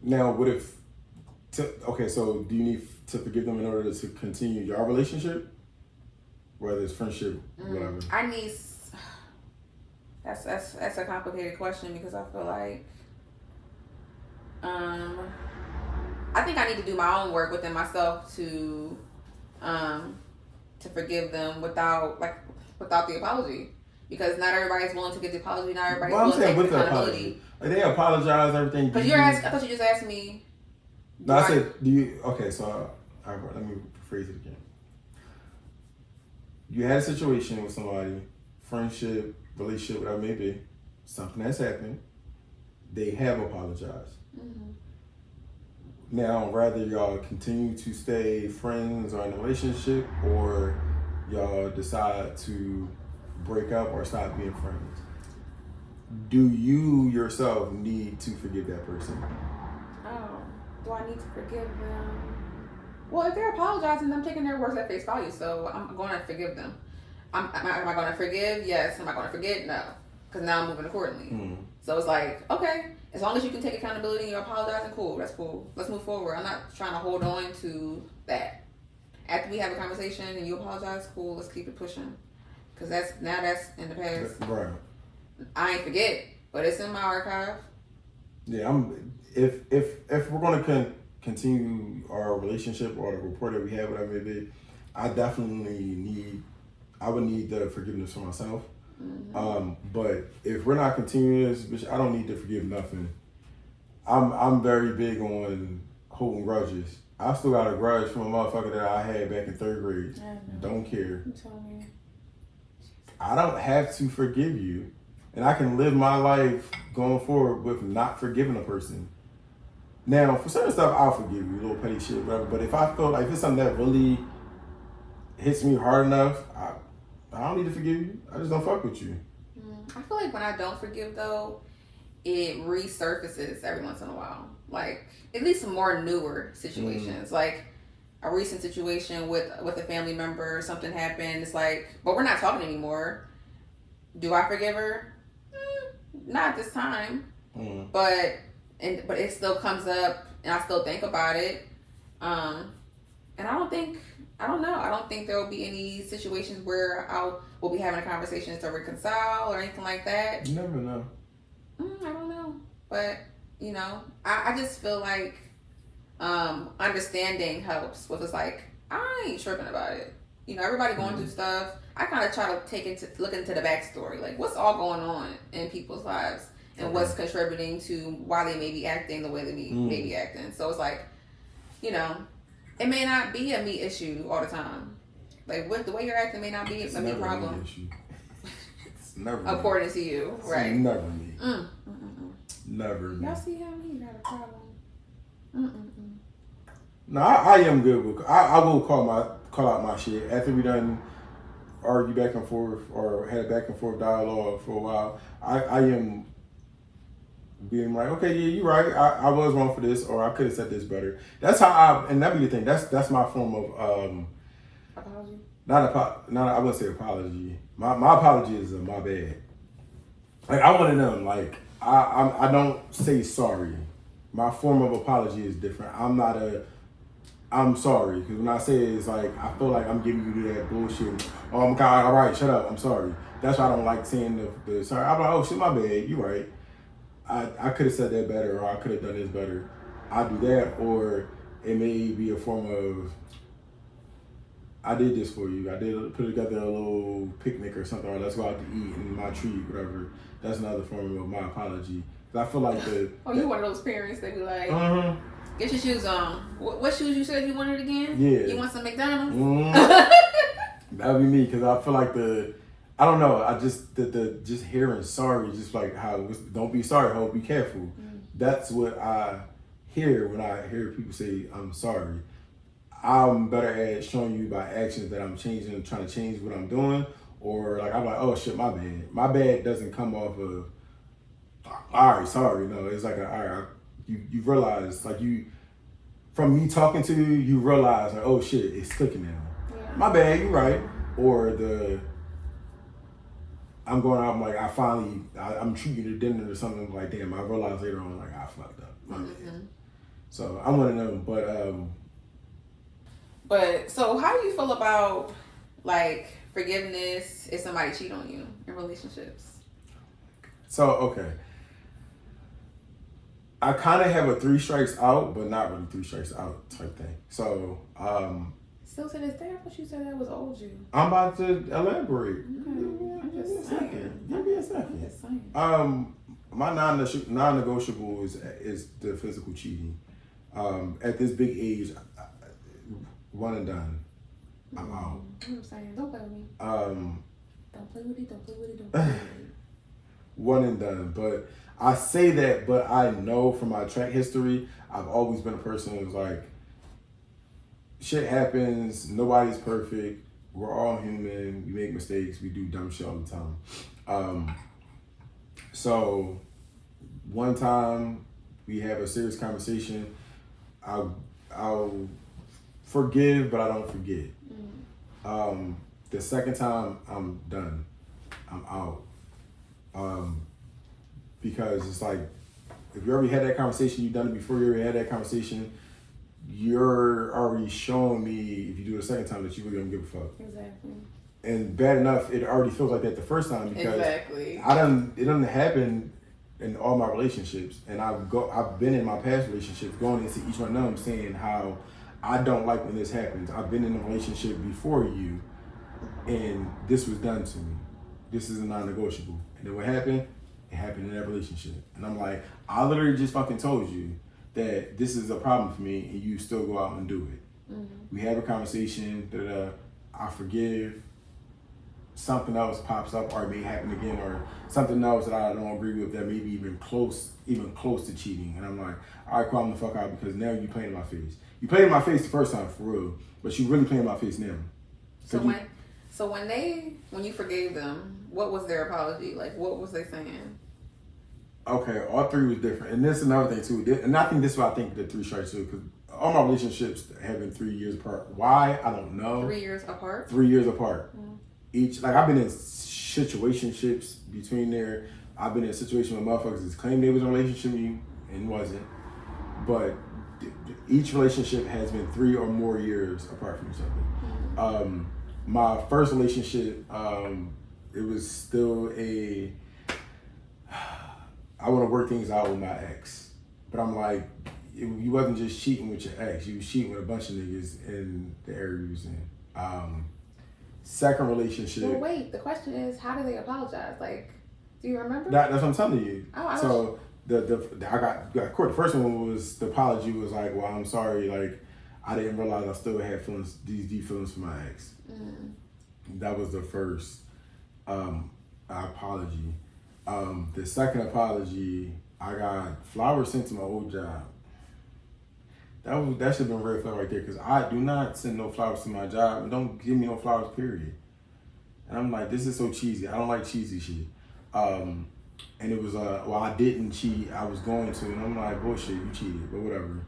C: Now, what if? Okay, so do you need to forgive them in order to continue your relationship, whether it's friendship, whatever? That's
A: a complicated question because I feel like I think I need to do my own work within myself to forgive them without the apology. Because not everybody's willing to give the apology. Not everybody's willing to take the accountability.
C: Like they apologize and everything.
A: Because I thought you just asked me.
C: No, I said, do you? Okay, so let me rephrase it again. You had a situation with somebody, friendship, relationship, whatever it may be. Something has happened. They have apologized. Mm-hmm. Now, rather y'all continue to stay friends or in a relationship, or y'all decide to break up or stop being friends, do you yourself need to forgive that person?
A: Oh, do I need to forgive them? Well, if they're apologizing, I'm taking their words at face value, so I'm going to forgive them. Am I going to forgive? Yes. Am I going to forget? No. Because now I'm moving accordingly. So it's like, okay, as long as you can take accountability and you're apologizing, cool, that's cool. Let's move forward. I'm not trying to hold on to that. After we have a conversation and you apologize, cool, let's keep it pushing. Because that's in the past.
C: Right.
A: I ain't forget, but it's in my archive.
C: Yeah, if we're going to continue our relationship or the rapport that we have, whatever it may be, I would need the forgiveness for myself. Mm-hmm. But if we're not continuing this, bitch, I don't need to forgive nothing. I'm very big on holding grudges. I still got a grudge from a motherfucker that I had back in 3rd grade. Don't care.
A: You told me.
C: I don't have to forgive you. And I can live my life going forward with not forgiving a person. Now, for certain stuff, I'll forgive you, little petty shit, whatever. But if I feel like if it's something that really hits me hard enough, I don't need to forgive you. I just don't fuck with you.
A: I feel like when I don't forgive, though, it resurfaces every once in a while. Like, at least some more newer situations. Like, a recent situation with a family member, something happened. It's like, but we're not talking anymore. Do I forgive her? Not at this time. But it still comes up, and I still think about it. And I don't know. I don't think there will be any situations where we'll be having a conversation to reconcile or anything like that.
C: You never know.
A: I don't know. But, I just feel like understanding helps with it's like, I ain't tripping about it. You know, everybody going through stuff. I kind of try to look into the backstory, like what's all going on in people's lives and what's contributing to why they may be acting the way they may be acting. So it's like, you know, it may not be a me issue all the time. Like what the way you're acting may not be a me problem.
C: It's never
A: according
C: me.
A: to you,
C: It's
A: right?
C: Never me. Never me.
A: Y'all see him? He got a problem.
C: No, I am good with. I will call out my shit after we done argue back and forth or had a back and forth dialogue for a while. I am being like, okay, yeah, you're right. I was wrong for this, or I could have said this better. That's how and that'd be the thing. That's my form of
A: apology.
C: I wouldn't say apology. My apology is my bad. Like I one of them. Like I don't say sorry. My form of apology is different. I'm sorry, because when I say it, it's like I feel like I'm giving you that bullshit. Oh my God, all right, shut up. I'm sorry. That's why I don't like saying the sorry. I'm like, oh shit, my bad. You're right. I could have said that better, or I could have done this better. I do that, or it may be a form of I did this for you. I did put together a little picnic or something, or let's go out to eat in my tree, whatever. That's another form of my apology. I feel like
A: you one of those parents that be like, get your shoes on. What shoes you said you wanted again?
C: Yeah.
A: You want some McDonald's?
C: That would be me, because I feel like I don't know. I just just hearing sorry, just like how don't be sorry, ho, be careful. That's what I hear when I hear people say I'm sorry. I'm better at showing you by actions that I'm changing, trying to change what I'm doing, or like I'm like, oh shit, my bad. My bad doesn't come off of all right, sorry. No, it's like all right. You realize like from me talking to you, you realize like, oh shit, it's clicking now. Yeah. My bad, you're right. Or I'm going out, I'm like, I'm treating you to dinner or something, like, damn, I realized later on, like, I fucked up. My bad. So I'm one of them,
A: but so how do you feel about like forgiveness if somebody cheat on you in relationships?
C: So, okay. I kind of have a 3 strikes out, but not really 3 strikes out type thing. So,
A: still to this day, I thought you said that was old you.
C: I'm about to elaborate.
A: Okay. I'm just saying.
C: Give me a second.
A: I'm just saying.
C: My non-negotiable is the physical cheating. At this big age, one and done. I'm out.
A: I'm saying, don't play with me. Don't play with it. Don't play with it. Don't play with it.
C: One and done. But I say that, but I know from my track history, I've always been a person who's like, shit happens. Nobody's perfect. We're all human. We make mistakes. We do dumb shit all the time. So one time we have a serious conversation. I'll forgive, but I don't forget. The second time, I'm done. I'm out. Because it's like, if you already had that conversation, you've done it before, you already had that conversation, you're already showing me, if you do it a second time, that you really don't give a fuck.
A: Exactly.
C: And bad enough, it already feels like that the first time, because
A: exactly.
C: it doesn't happen in all my relationships. And I've been in my past relationships going into each one of them saying how I don't like when this happens. I've been in a relationship before you, and this was done to me. This is a non-negotiable. And then what happened? It happened in that relationship. And I'm like, I literally just fucking told you that this is a problem for me, and you still go out and do it. We have a conversation, I forgive. Something else pops up, or it may happen again, or something else that I don't agree with that may be even close to cheating. And I'm like, all right, calm the fuck out, because now you playing in my face. You played in my face the first time for real, but you really playing in my face now.
A: So when you forgave them, what was their apology? Like, what was they saying?
C: Okay, all 3 was different. And this is another thing too. And I think this is why I think the 3 strikes too, because all my relationships have been 3 years apart. Why? I don't know.
A: 3 years apart?
C: 3 years apart. Each, like, I've been in situationships between there. I've been in a situation where motherfuckers just claimed they was in a relationship with me and wasn't. But each relationship has been 3 or more years apart from each other. My first relationship, it was still I want to work things out with my ex. But I'm like, you wasn't just cheating with your ex. You was cheating with a bunch of niggas in the area you was in. Second relationship.
A: Well, wait. The question is, how do they apologize? Like, do you remember?
C: That's what I'm telling you.
A: Oh,
C: so I got caught. The first one was the apology was like, well, I'm sorry. Like, I didn't realize I still had feelings, these deep feelings for my ex. That was the first apology. The second apology, I got flowers sent to my old job. That should have been a red flag right there, because I do not send no flowers to my job, and don't give me no flowers, period. And I'm like, this is so cheesy. I don't like cheesy shit. And it was well, I didn't cheat. I was going to, and I'm like, bullshit, you cheated, but whatever.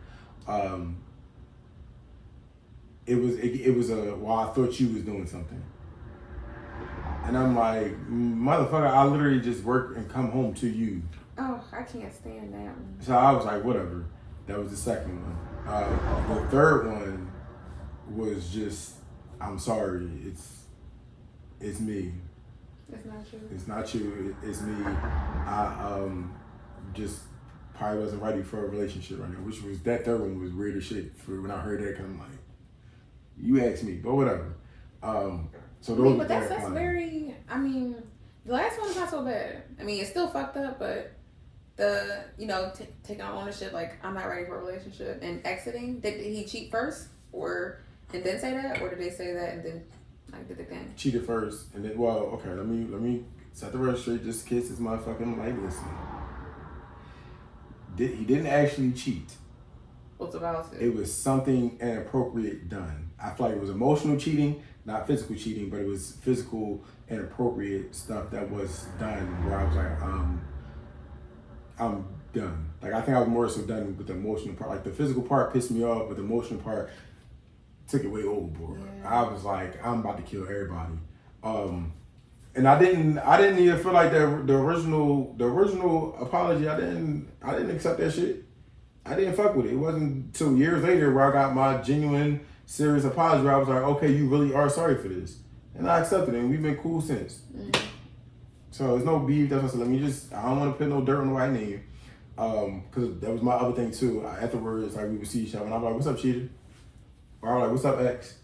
C: It was well, I thought you was doing something. And I'm like, motherfucker, I literally just work and come home to you.
A: Oh, I can't stand that one.
C: So I was like, whatever. That was the second one. The third one was just, I'm sorry. It's me.
A: It's not you.
C: It's not you. It's me. I just probably wasn't ready for a relationship right now. Which was, that third one was weird as shit for when I heard that. Cause I'm like, you asked me, but whatever. So those.
A: But that's very. I mean, the last one's not so bad. I mean, it's still fucked up, but the taking on ownership, like, I'm not ready for a relationship, and exiting. Did he cheat first, and then say that, or did they say that and then like did the thing?
C: Cheated first, and then okay. Let me set the record straight. Just kiss this motherfucking like listen. He didn't actually cheat.
A: What's about it?
C: It was something inappropriate done. I feel like it was emotional cheating, not physical cheating, but it was physical inappropriate stuff that was done where I was like, I'm done. Like, I think I was more so done with the emotional part. Like, the physical part pissed me off, but the emotional part took it way overboard. Yeah. I was like, I'm about to kill everybody. And I didn't even feel like the original apology. I didn't accept that shit. I didn't fuck with it. It wasn't until years later where I got my genuine, serious apology where I was like, okay, you really are sorry for this. And I accepted it, and we've been cool since. So there's no beef. That's what I said. I don't want to put no dirt on the white name. Because that was my other thing too. Afterwards, like, we would see each other, and I'm like, what's up, cheater? Or I'm like, what's up, ex?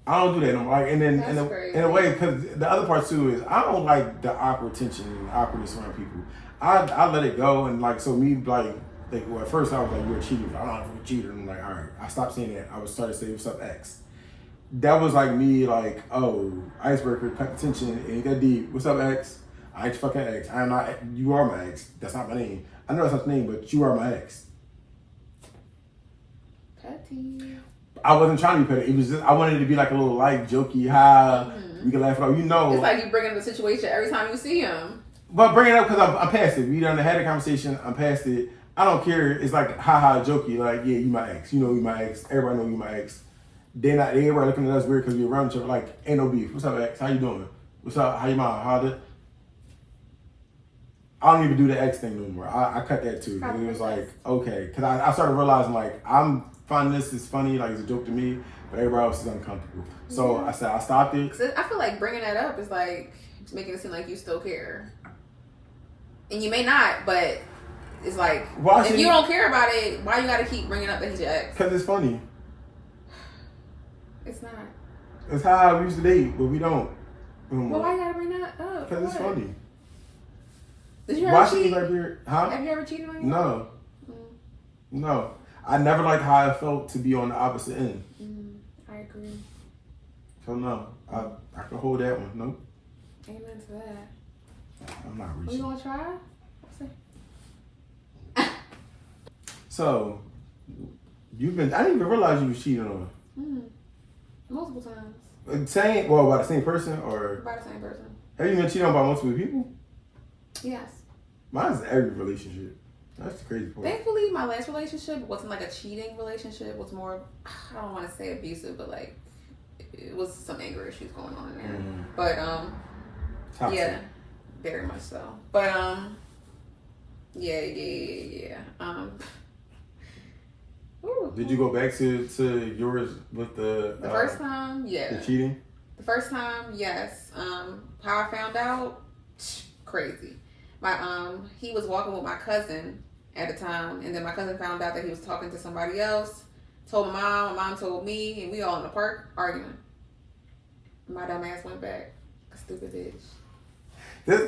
C: I don't do that no more. Like, and then in a way, because the other part too is I don't like the awkward tension and awkwardness around people. I let it go, and like, so me well, at first I was like, you're a cheater. I don't know if you're a cheater. And I'm like, all right, I stopped saying that. I was starting to say, what's up, ex? That was like me, like, oh, icebreaker, cut the tension, ain't that deep. What's up, ex? I ain't your fucking ex. I am not. You are my ex. That's not my name. I know that's not the name, but you are my ex.
A: Petty.
C: I wasn't trying to be petty. It was just, I wanted it to be like a little light, jokey, we can laugh it off.
A: It's like you bring up the situation every time you see him.
C: But bring it up because I'm past it. We done had a conversation. I'm past it. I don't care. It's like haha, jokey. Like, yeah, you my ex. You know you my ex. Everybody know you my ex. Everybody looking at us weird because we around each other. Like, ain't no beef. What's up, ex? How you doing? What's up? How you mom? I don't even do the ex thing no more. I cut that too. And it was like, okay. Because I started realizing, like, I'm finding this is funny, like, it's a joke to me, but everybody else is uncomfortable. So I said, I stopped it.
A: I feel like bringing that up is like making it seem like you still care. And you may not, but it's like, if you don't care about it, why you got to keep bringing up that he's your ex?
C: Because it's funny.
A: It's not.
C: It's how we used to date, but we don't.
A: Well, why you got to bring that up?
C: Because it's funny.
A: Did you ever cheat?
C: Have
A: you ever cheated on you?
C: No. No. I never liked how I felt to be on the opposite end.
A: I agree.
C: So no, I can hold that one. Nope.
A: Amen to that.
C: I'm not reaching.
A: You gonna try?
C: So, I didn't even realize you was cheating on.
A: Multiple times.
C: By the same person or?
A: By the same person.
C: Have you been cheating on by multiple people?
A: Yes.
C: Mine's every relationship. That's the crazy part.
A: Thankfully, my last relationship wasn't like a cheating relationship. It was more, I don't want to say abusive, but like, it was some anger issues going on in there. But,
C: Toxic.
A: Yeah, very much so. But, yeah.
C: Did you go back to yours with the
A: first time? Yeah.
C: The cheating?
A: The first time, yes. How I found out, crazy. He was walking with my cousin, at the time. And then my cousin found out that he was talking to somebody else, told my mom told me, and we all in the park arguing. My dumb ass went back. A stupid bitch.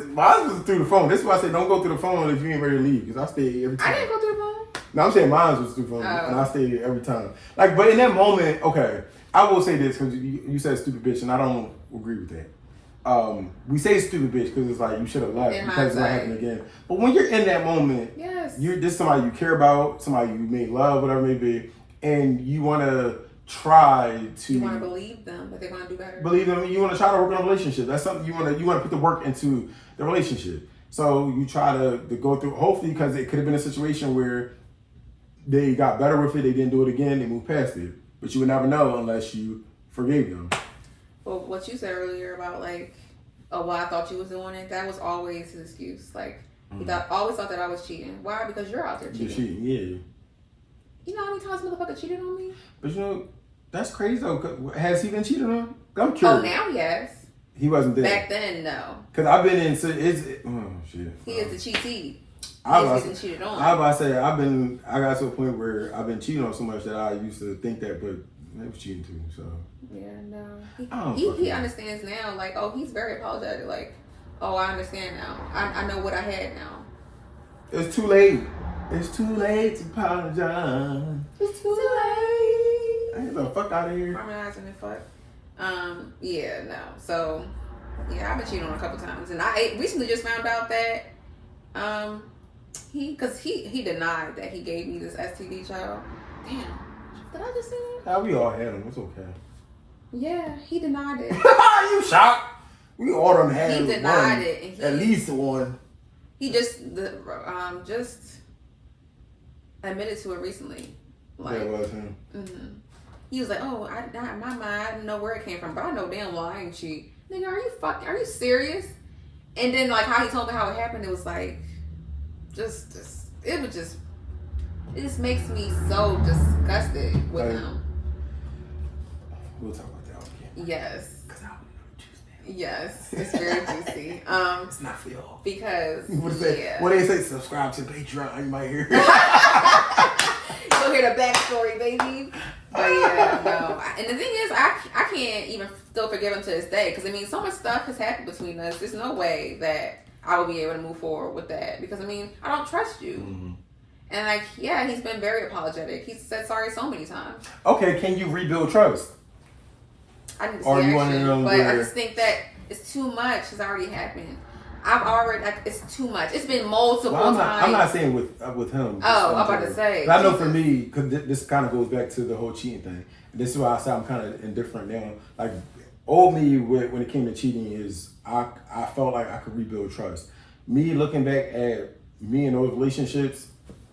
C: Mine was through the phone. This is why I say don't go through the phone if you ain't ready to leave. Because I stayed every time.
A: I didn't go through the phone.
C: No, I'm saying mine was through the phone. And I stayed every time. Like, but in that moment, okay, I will say this because you said stupid bitch, and I don't agree with that. We say stupid bitch because it's like you should have left because it's not happening again. But when you're in that moment,
A: yes,
C: this is somebody you care about, somebody you may love, whatever it may be, and you want to try to.
A: You want to believe them that they're going to do better.
C: Believe them. You want to try to work on a relationship. That's something you want to put the work into the relationship. So you try to go through. Hopefully, because it could have been a situation where they got better with it, they didn't do it again, they moved past it. But you would never know unless you forgave them.
A: Well, what you said earlier about like, oh, well, I thought you was doing it. That was always his excuse. Like, he always thought that I was cheating. Why? Because you're out there cheating.
C: You're cheating, yeah.
A: You know how many times motherfucker cheated on me?
C: But you know, that's crazy though. Has he been cheated on? I'm curious.
A: Oh, now yes.
C: He wasn't there.
A: Back then, no.
C: Because I've been in. Oh shit.
A: He is the cheatee.
C: He's
A: cheated on.
C: I was about to say I got to a point where I've been cheating on so much that I used to think that, but I was cheating too. So
A: yeah, no. He understands now. Like, oh, he's very apologetic. Like, oh, I understand now. I know what I had now.
C: It's too late. It's too late to apologize.
A: It's too late.
C: Get the fuck out of here.
A: Harmonizing and fuck. Yeah, no. So, yeah, I've been cheated on a couple times, and I recently just found out that, he denied that he gave me this STD child. Damn, did I just say that?
C: We all had them. It's okay.
A: Yeah, he denied it.
C: You shocked? We all done had.
A: He denied
C: one,
A: it. And
C: at least one.
A: He just admitted to it recently. Like,
C: that was him.
A: Mm-hmm. He was like, "Oh, in my mind, I didn't know where it came from, but I know damn well I ain't cheat." Nigga, are you serious? And then like how he told me how it happened, it was like, it just makes me so disgusted with him.
C: We'll talk about that again.
A: Yes.
C: Because I don't know juice now.
A: Yes, it's very juicy.
C: It's not for y'all.
A: Because
C: what they say, subscribe to Patreon, you might hear.
A: You'll hear the backstory, baby. But yeah, no. And the thing is, I can't even still forgive him to this day. Because, I mean, so much stuff has happened between us. There's no way that I will be able to move forward with that. Because, I mean, I don't trust you. Mm-hmm. And, like, yeah, he's been very apologetic. He's said sorry so many times.
C: Okay, can you rebuild trust?
A: I need to see action. But I just think that it's too much. It's already happened. I've already, like, it's too much. It's been multiple times.
C: I'm not saying with him.
A: Oh, I'm about to say.
C: I know for me, because this kind of goes back to the whole cheating thing. This is why I say I'm kind of indifferent now. Like, old me, when it came to cheating, is I felt like I could rebuild trust. Me looking back at me in those relationships,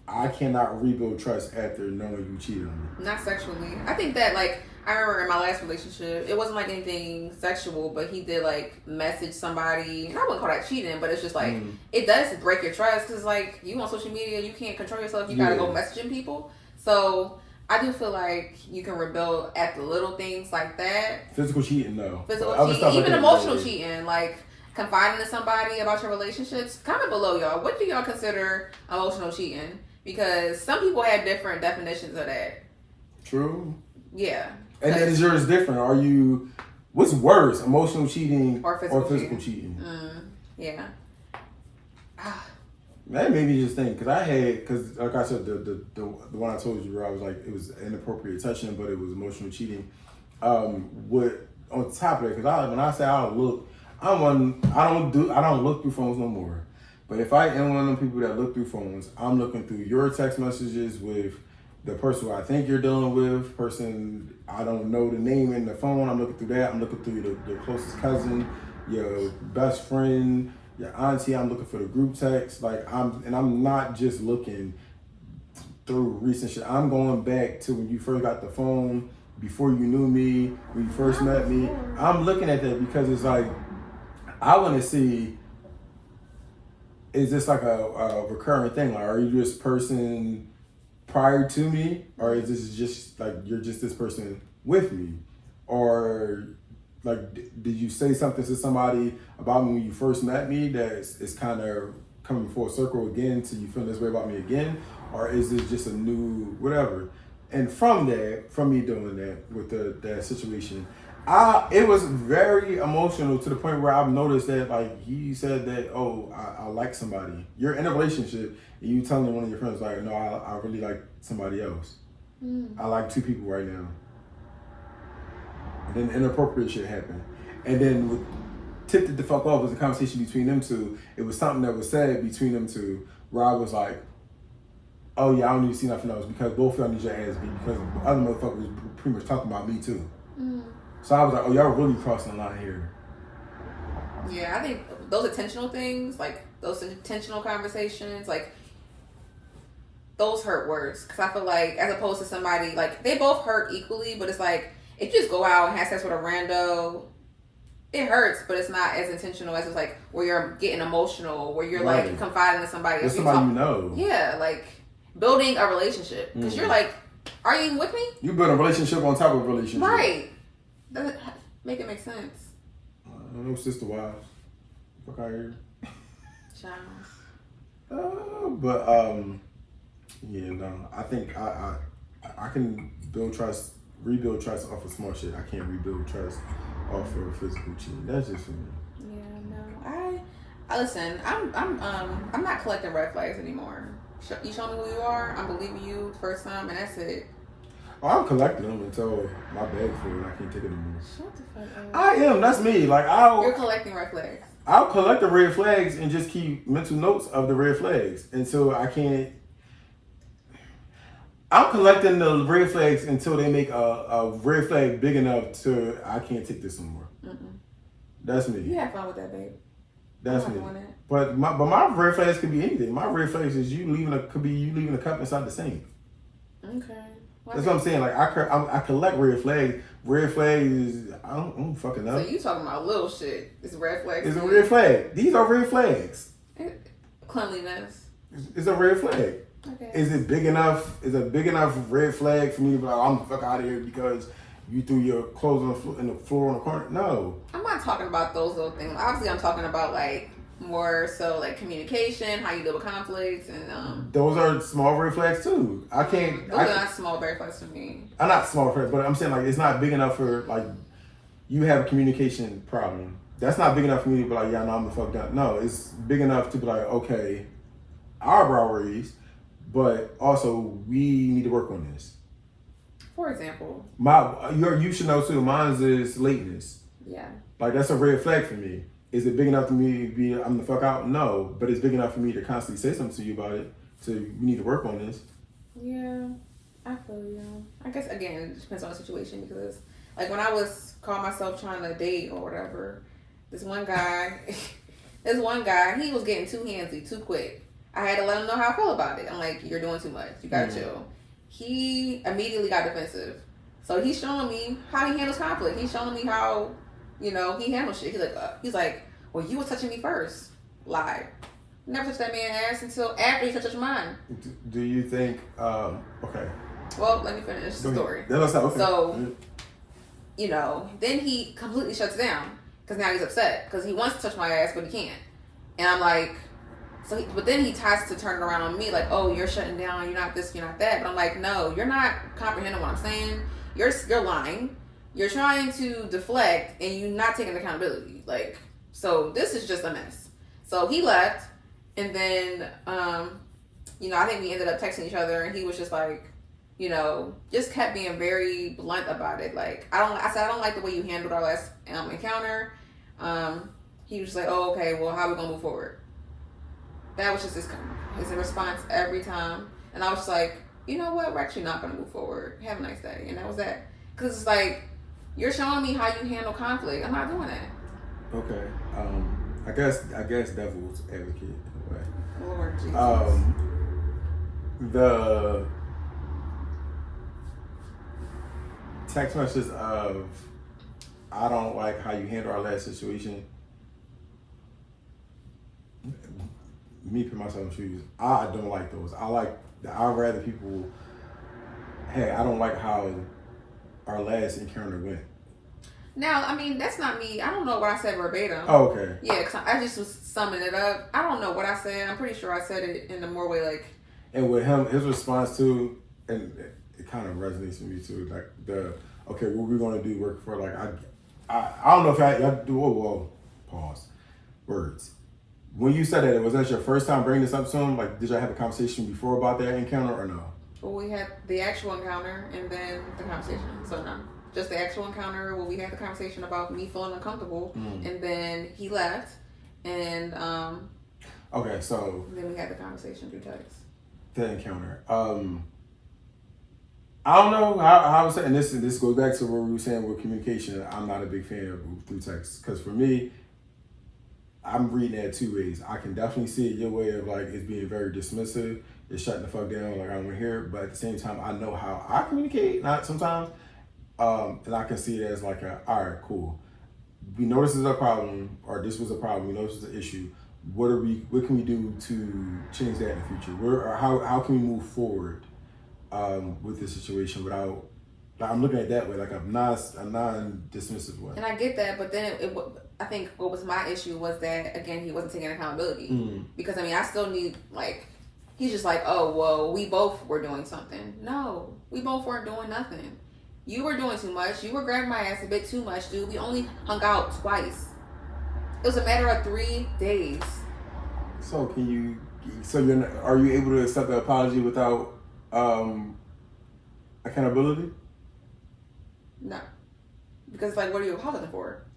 C: I cannot rebuild trust after knowing you cheated on me.
A: Not sexually. I think that, like, I remember in my last relationship, it wasn't like anything sexual, but he did like message somebody, and I wouldn't call that cheating, but it's just like, it does break your trust, because like, you on social media, you can't control yourself, you gotta go messaging people. So I do feel like you can rebuild at the little things like that.
C: Physical cheating, no.
A: Physical cheating, even emotional cheating, like confiding in somebody about your relationships. Comment below, y'all. What do y'all consider emotional cheating? Because some people have different definitions of that.
C: True.
A: Yeah.
C: And then is yours different? What's worse, emotional cheating or physical cheating?
A: Yeah.
C: That made me just think, because like I said, the one I told you where I was like, it was inappropriate touching, but it was emotional cheating. On top of that, because when I say I don't look, I don't look through phones no more. But if I am one of them people that look through phones, I'm looking through your text messages with the person who I think you're dealing with, person I don't know the name in the phone. I'm looking through that. I'm looking through your closest cousin, your best friend, your auntie. I'm looking for the group text. I'm not just looking through recent shit. I'm going back to when you first got the phone, before you knew me, when you first met me. I'm looking at that because it's like, I want to see, is this like a recurring thing? Like, are you this person prior to me, or is this just like you're just this person with me, or like did you say something to somebody about me when you first met me that is kind of coming full circle again till you feel this way about me again, or is this just a new whatever? And from me doing that with that situation, it was very emotional to the point where I've noticed that, like, he said that, oh, I like somebody. You're in a relationship and you telling one of your friends, like, no, I really like somebody else. I like 2 people right now. And then inappropriate shit happened. And then what tipped it the fuck off was a conversation between them 2. It was something that was said between them 2 where I was like, oh yeah, I don't need to see nothing else because both of y'all need your ass beat because the other motherfucker was pretty much talking about me too. So I was like, oh, y'all really crossing the line here.
A: Yeah, I think those intentional things, like those intentional conversations, like those hurt worse. Because I feel like as opposed to somebody, like they both hurt equally, but it's like if you just go out and have sex with a rando, it hurts, but it's not as intentional as it's like where you're getting emotional, where you're like confiding in somebody else.
C: Somebody you know.
A: Yeah, like building a relationship. Because you're like, are you with me?
C: You build a relationship on top of a relationship.
A: Right. Doesn't make it make sense.
C: No sister wives. Fuck out here.
A: Child.
C: But yeah, no. I think I can build trust, rebuild trust off of small shit. I can't rebuild trust off of physical cheating. That's just for me.
A: Yeah, no. I listen. I'm not collecting red flags anymore. You show me who you are. I'm believing you the first time, and that's it.
C: Oh, I'm collecting them until my bag full and I can't take it anymore.
A: Shut the fuck up.
C: I am. That's me. Like
A: You're collecting red flags.
C: I'll collect the red flags and just keep mental notes of the red flags until I can't. I'm collecting the red flags until they make a red flag big enough to I can't take this anymore. That's me.
A: You have fun with that, babe.
C: That's me. But my red flags could be anything. My red flags is you leaving a cup inside the sink.
A: Okay.
C: That's what I'm saying. Like I collect red flags. Red flags is I don't fucking know.
A: So you talking about little shit? It's red flags.
C: It's a red flag. These are red flags.
A: Cleanliness.
C: It's a red flag.
A: Okay.
C: Is it big enough? Is a big enough red flag for me to be like, I'm the fuck out of here because you threw your clothes on the floor on the corner? No.
A: I'm not talking about those little things. Obviously, I'm talking about like more so like communication, how you deal with conflicts, and
C: those are small red flags too. I can't.
A: Those are not small red flags for me.
C: I'm not small red flags, but I'm saying like it's not big enough for like you have a communication problem. That's not big enough for me to be like, yeah, no, I'm the fuck down. No, it's big enough to be like, okay, our brow raised, but also we need to work on this.
A: For example,
C: you should know too. Mine's is lateness.
A: Yeah.
C: Like that's a red flag for me. Is it big enough for me to be I'm the fuck out? No, but it's big enough for me to constantly say something to you about it. So we need to work on this.
A: Yeah, I feel you. I guess again it depends on the situation because like when I was calling myself trying to date or whatever, this one guy, he was getting too handsy too quick. I had to let him know how I felt about it. I'm like, you're doing too much. You gotta chill. He immediately got defensive. So he's showing me how he handles conflict. He's showing me how, he handles shit. He's like, well, you were touching me first. Lie. Never touched that man's ass until after he touched mine.
C: Do you think, okay.
A: Well, let me finish the story.
C: Okay.
A: So, then he completely shuts down because now he's upset because he wants to touch my ass, but he can't. And I'm like, but then he tries to turn it around on me like, oh, you're shutting down, you're not this, you're not that. But I'm like, no, you're not comprehending what I'm saying. You're lying. You're trying to deflect and you're not taking accountability. Like, so this is just a mess. So he left and then, I think we ended up texting each other and he was just like, just kept being very blunt about it. Like, I said, I don't like the way you handled our last encounter. He was just like, oh, okay, well, how are we going to move forward? That was just his response every time. And I was just like, you know what? We're actually not going to move forward. Have a nice day. And that was that. Because it's like, you're showing me how you handle conflict. I'm not doing that.
C: Okay. I guess devil's advocate in a way.
A: Lord Jesus.
C: The text messages of, I don't like how you handle our last situation. Me put myself in shoes. I don't like those. I'd rather people, hey, I don't like how our last encounter went.
A: Now, I mean, that's not me. I don't know what I said verbatim.
C: Oh, okay.
A: Yeah, because I just was summing it up. I don't know what I said. I'm pretty sure I said it in a more way like.
C: And with him, his response to, and it kind of resonates with me too, like okay, what we're gonna do work for, like I don't know if y'all do. Whoa, pause. Words. When you said that, was that your first time bringing this up to him? Like, did y'all have a conversation before about that encounter or no?
A: Well, we had the actual encounter and then the conversation. So no, just the actual encounter where we had the conversation about me feeling uncomfortable, and then he left, and
C: okay, so
A: then we had the conversation through text.
C: The encounter. I don't know how I was saying this. This goes back to what we were saying with communication. I'm not a big fan of through text because for me, I'm reading that two ways. I can definitely see it your way of like it's being very dismissive. It's shutting the fuck down. Like I don't want to hear it. But at the same time, I know how I communicate. Not sometimes, and I can see it as like all right, cool. We know this is a problem, or this was a problem. We know this is an issue. What can we do to change that in the future? How can we move forward with this situation without? Like, I'm looking at it that way, like a non-dismissive way.
A: And I get that, but then I think what was my issue was that again he wasn't taking accountability because I mean I still need like he's just like, oh well, we both were doing something. No, we both weren't doing nothing. You were doing too much. You were grabbing my ass a bit too much, dude. We only hung out twice. It was a matter of 3 days.
C: So are you able to accept the apology without accountability?
A: No. Because like, what are you apologizing for?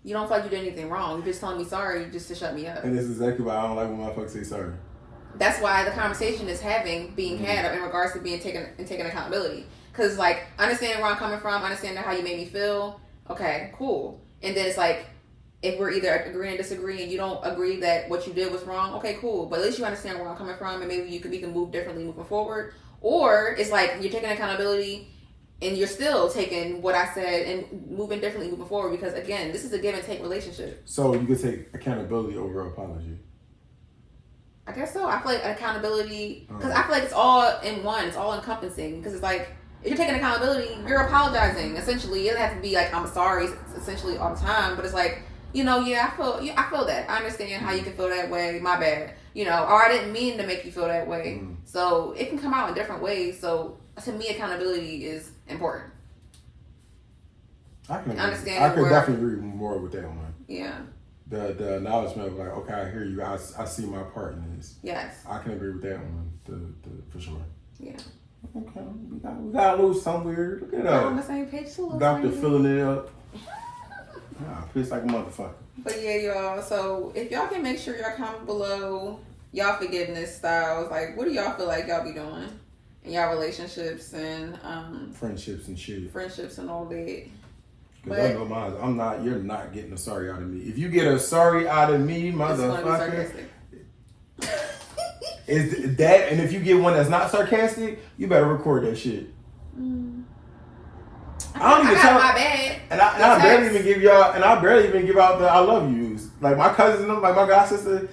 A: You don't feel like you did anything wrong. You're just telling me sorry just to shut me up.
C: And this is exactly why I don't like when motherfuckers say sorry.
A: That's why the conversation is being had in regards to being taking accountability. Because like, understanding where I'm coming from, understanding how you made me feel. Okay, cool. And then it's like, if we're either agreeing and disagreeing and you don't agree that what you did was wrong, okay, cool. But at least you understand where I'm coming from and maybe we can move differently moving forward. Or it's like you're taking accountability and you're still taking what I said and moving differently moving forward because, again, this is a give and take relationship.
C: So you could take accountability over apology?
A: I guess so. I feel like accountability, because I feel like it's all in one. It's all encompassing because it's like, if you're taking accountability, you're apologizing. Essentially, it doesn't have to be like, I'm sorry, essentially all the time. But it's like, I feel that. I understand how you can feel that way. My bad. Or I didn't mean to make you feel that way. So it can come out in different ways. So to me, accountability is important.
C: I could definitely agree more with that one.
A: Yeah.
C: The acknowledgement of like, okay, I hear you. I see my part in this.
A: Yes.
C: I can agree with that one. For sure.
A: Yeah.
C: Okay. We got a little somewhere. Look at that.
A: On the same page too.
C: Doctor filling it up. Nah, pissed like a motherfucker.
A: But yeah, y'all. So if y'all can make sure y'all comment below y'all forgiveness styles, like what do y'all feel like y'all be doing in y'all relationships and
C: friendships and shit.
A: Friendships and all that.
C: Cause I know mine. You're not getting a sorry out of me. If you get a sorry out of me, motherfucker, is that? And if you get one that's not sarcastic, you better record that shit. I don't even tell
A: my bad.
C: And I barely even give y'all. And I barely even give out the I love yous. Like my cousin, like my god sister,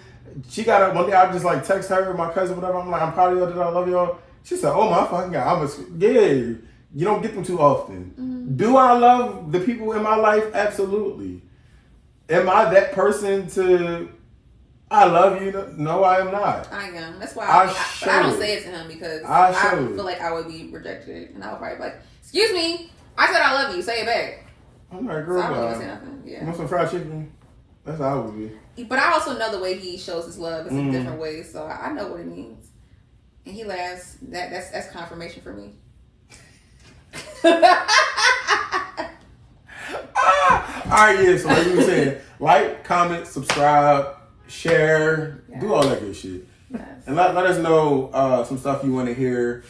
C: she got one day. I just like text her, my cousin, whatever. I'm like, I'm proud of y'all. That I love y'all. She said, "Oh my fucking god, yeah." You don't get them too often. Do I love the people in my life? Absolutely. Am I that person to? I love you. No, I am not.
A: I am. That's why I don't say it to him because I feel like I would be rejected, and I would probably be like, "Excuse me, I said I love you. Say it back."
C: I'm like, girl,
A: so I don't even say nothing. Yeah.
C: You want some fried chicken? That's how I would be.
A: But I also know the way he shows his love is in different ways, so I know what it means. And he laughs. That's confirmation for me.
C: Alright, yeah, so like you were saying, like, comment, subscribe, share, do all that good shit. Yes. And let us know some stuff you want to hear.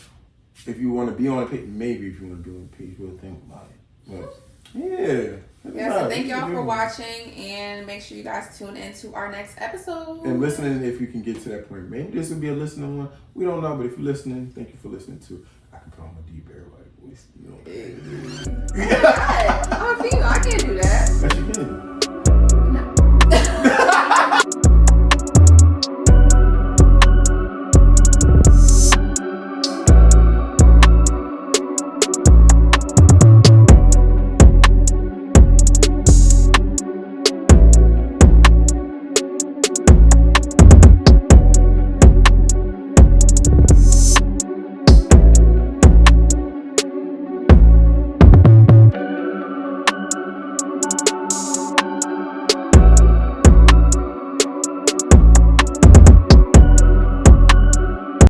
C: If you want to be on the page, maybe if you want to be on the page, we'll think about it. But, yeah.
A: So thank y'all for watching, and make sure you guys tune in to our next episode.
C: And listening, if you can get to that point. Maybe this will be a listening one. We don't know, but if you're listening, thank you for listening too. I can call my deep air like voice.
A: I'm a female. I can't do that.
C: Yes, you can.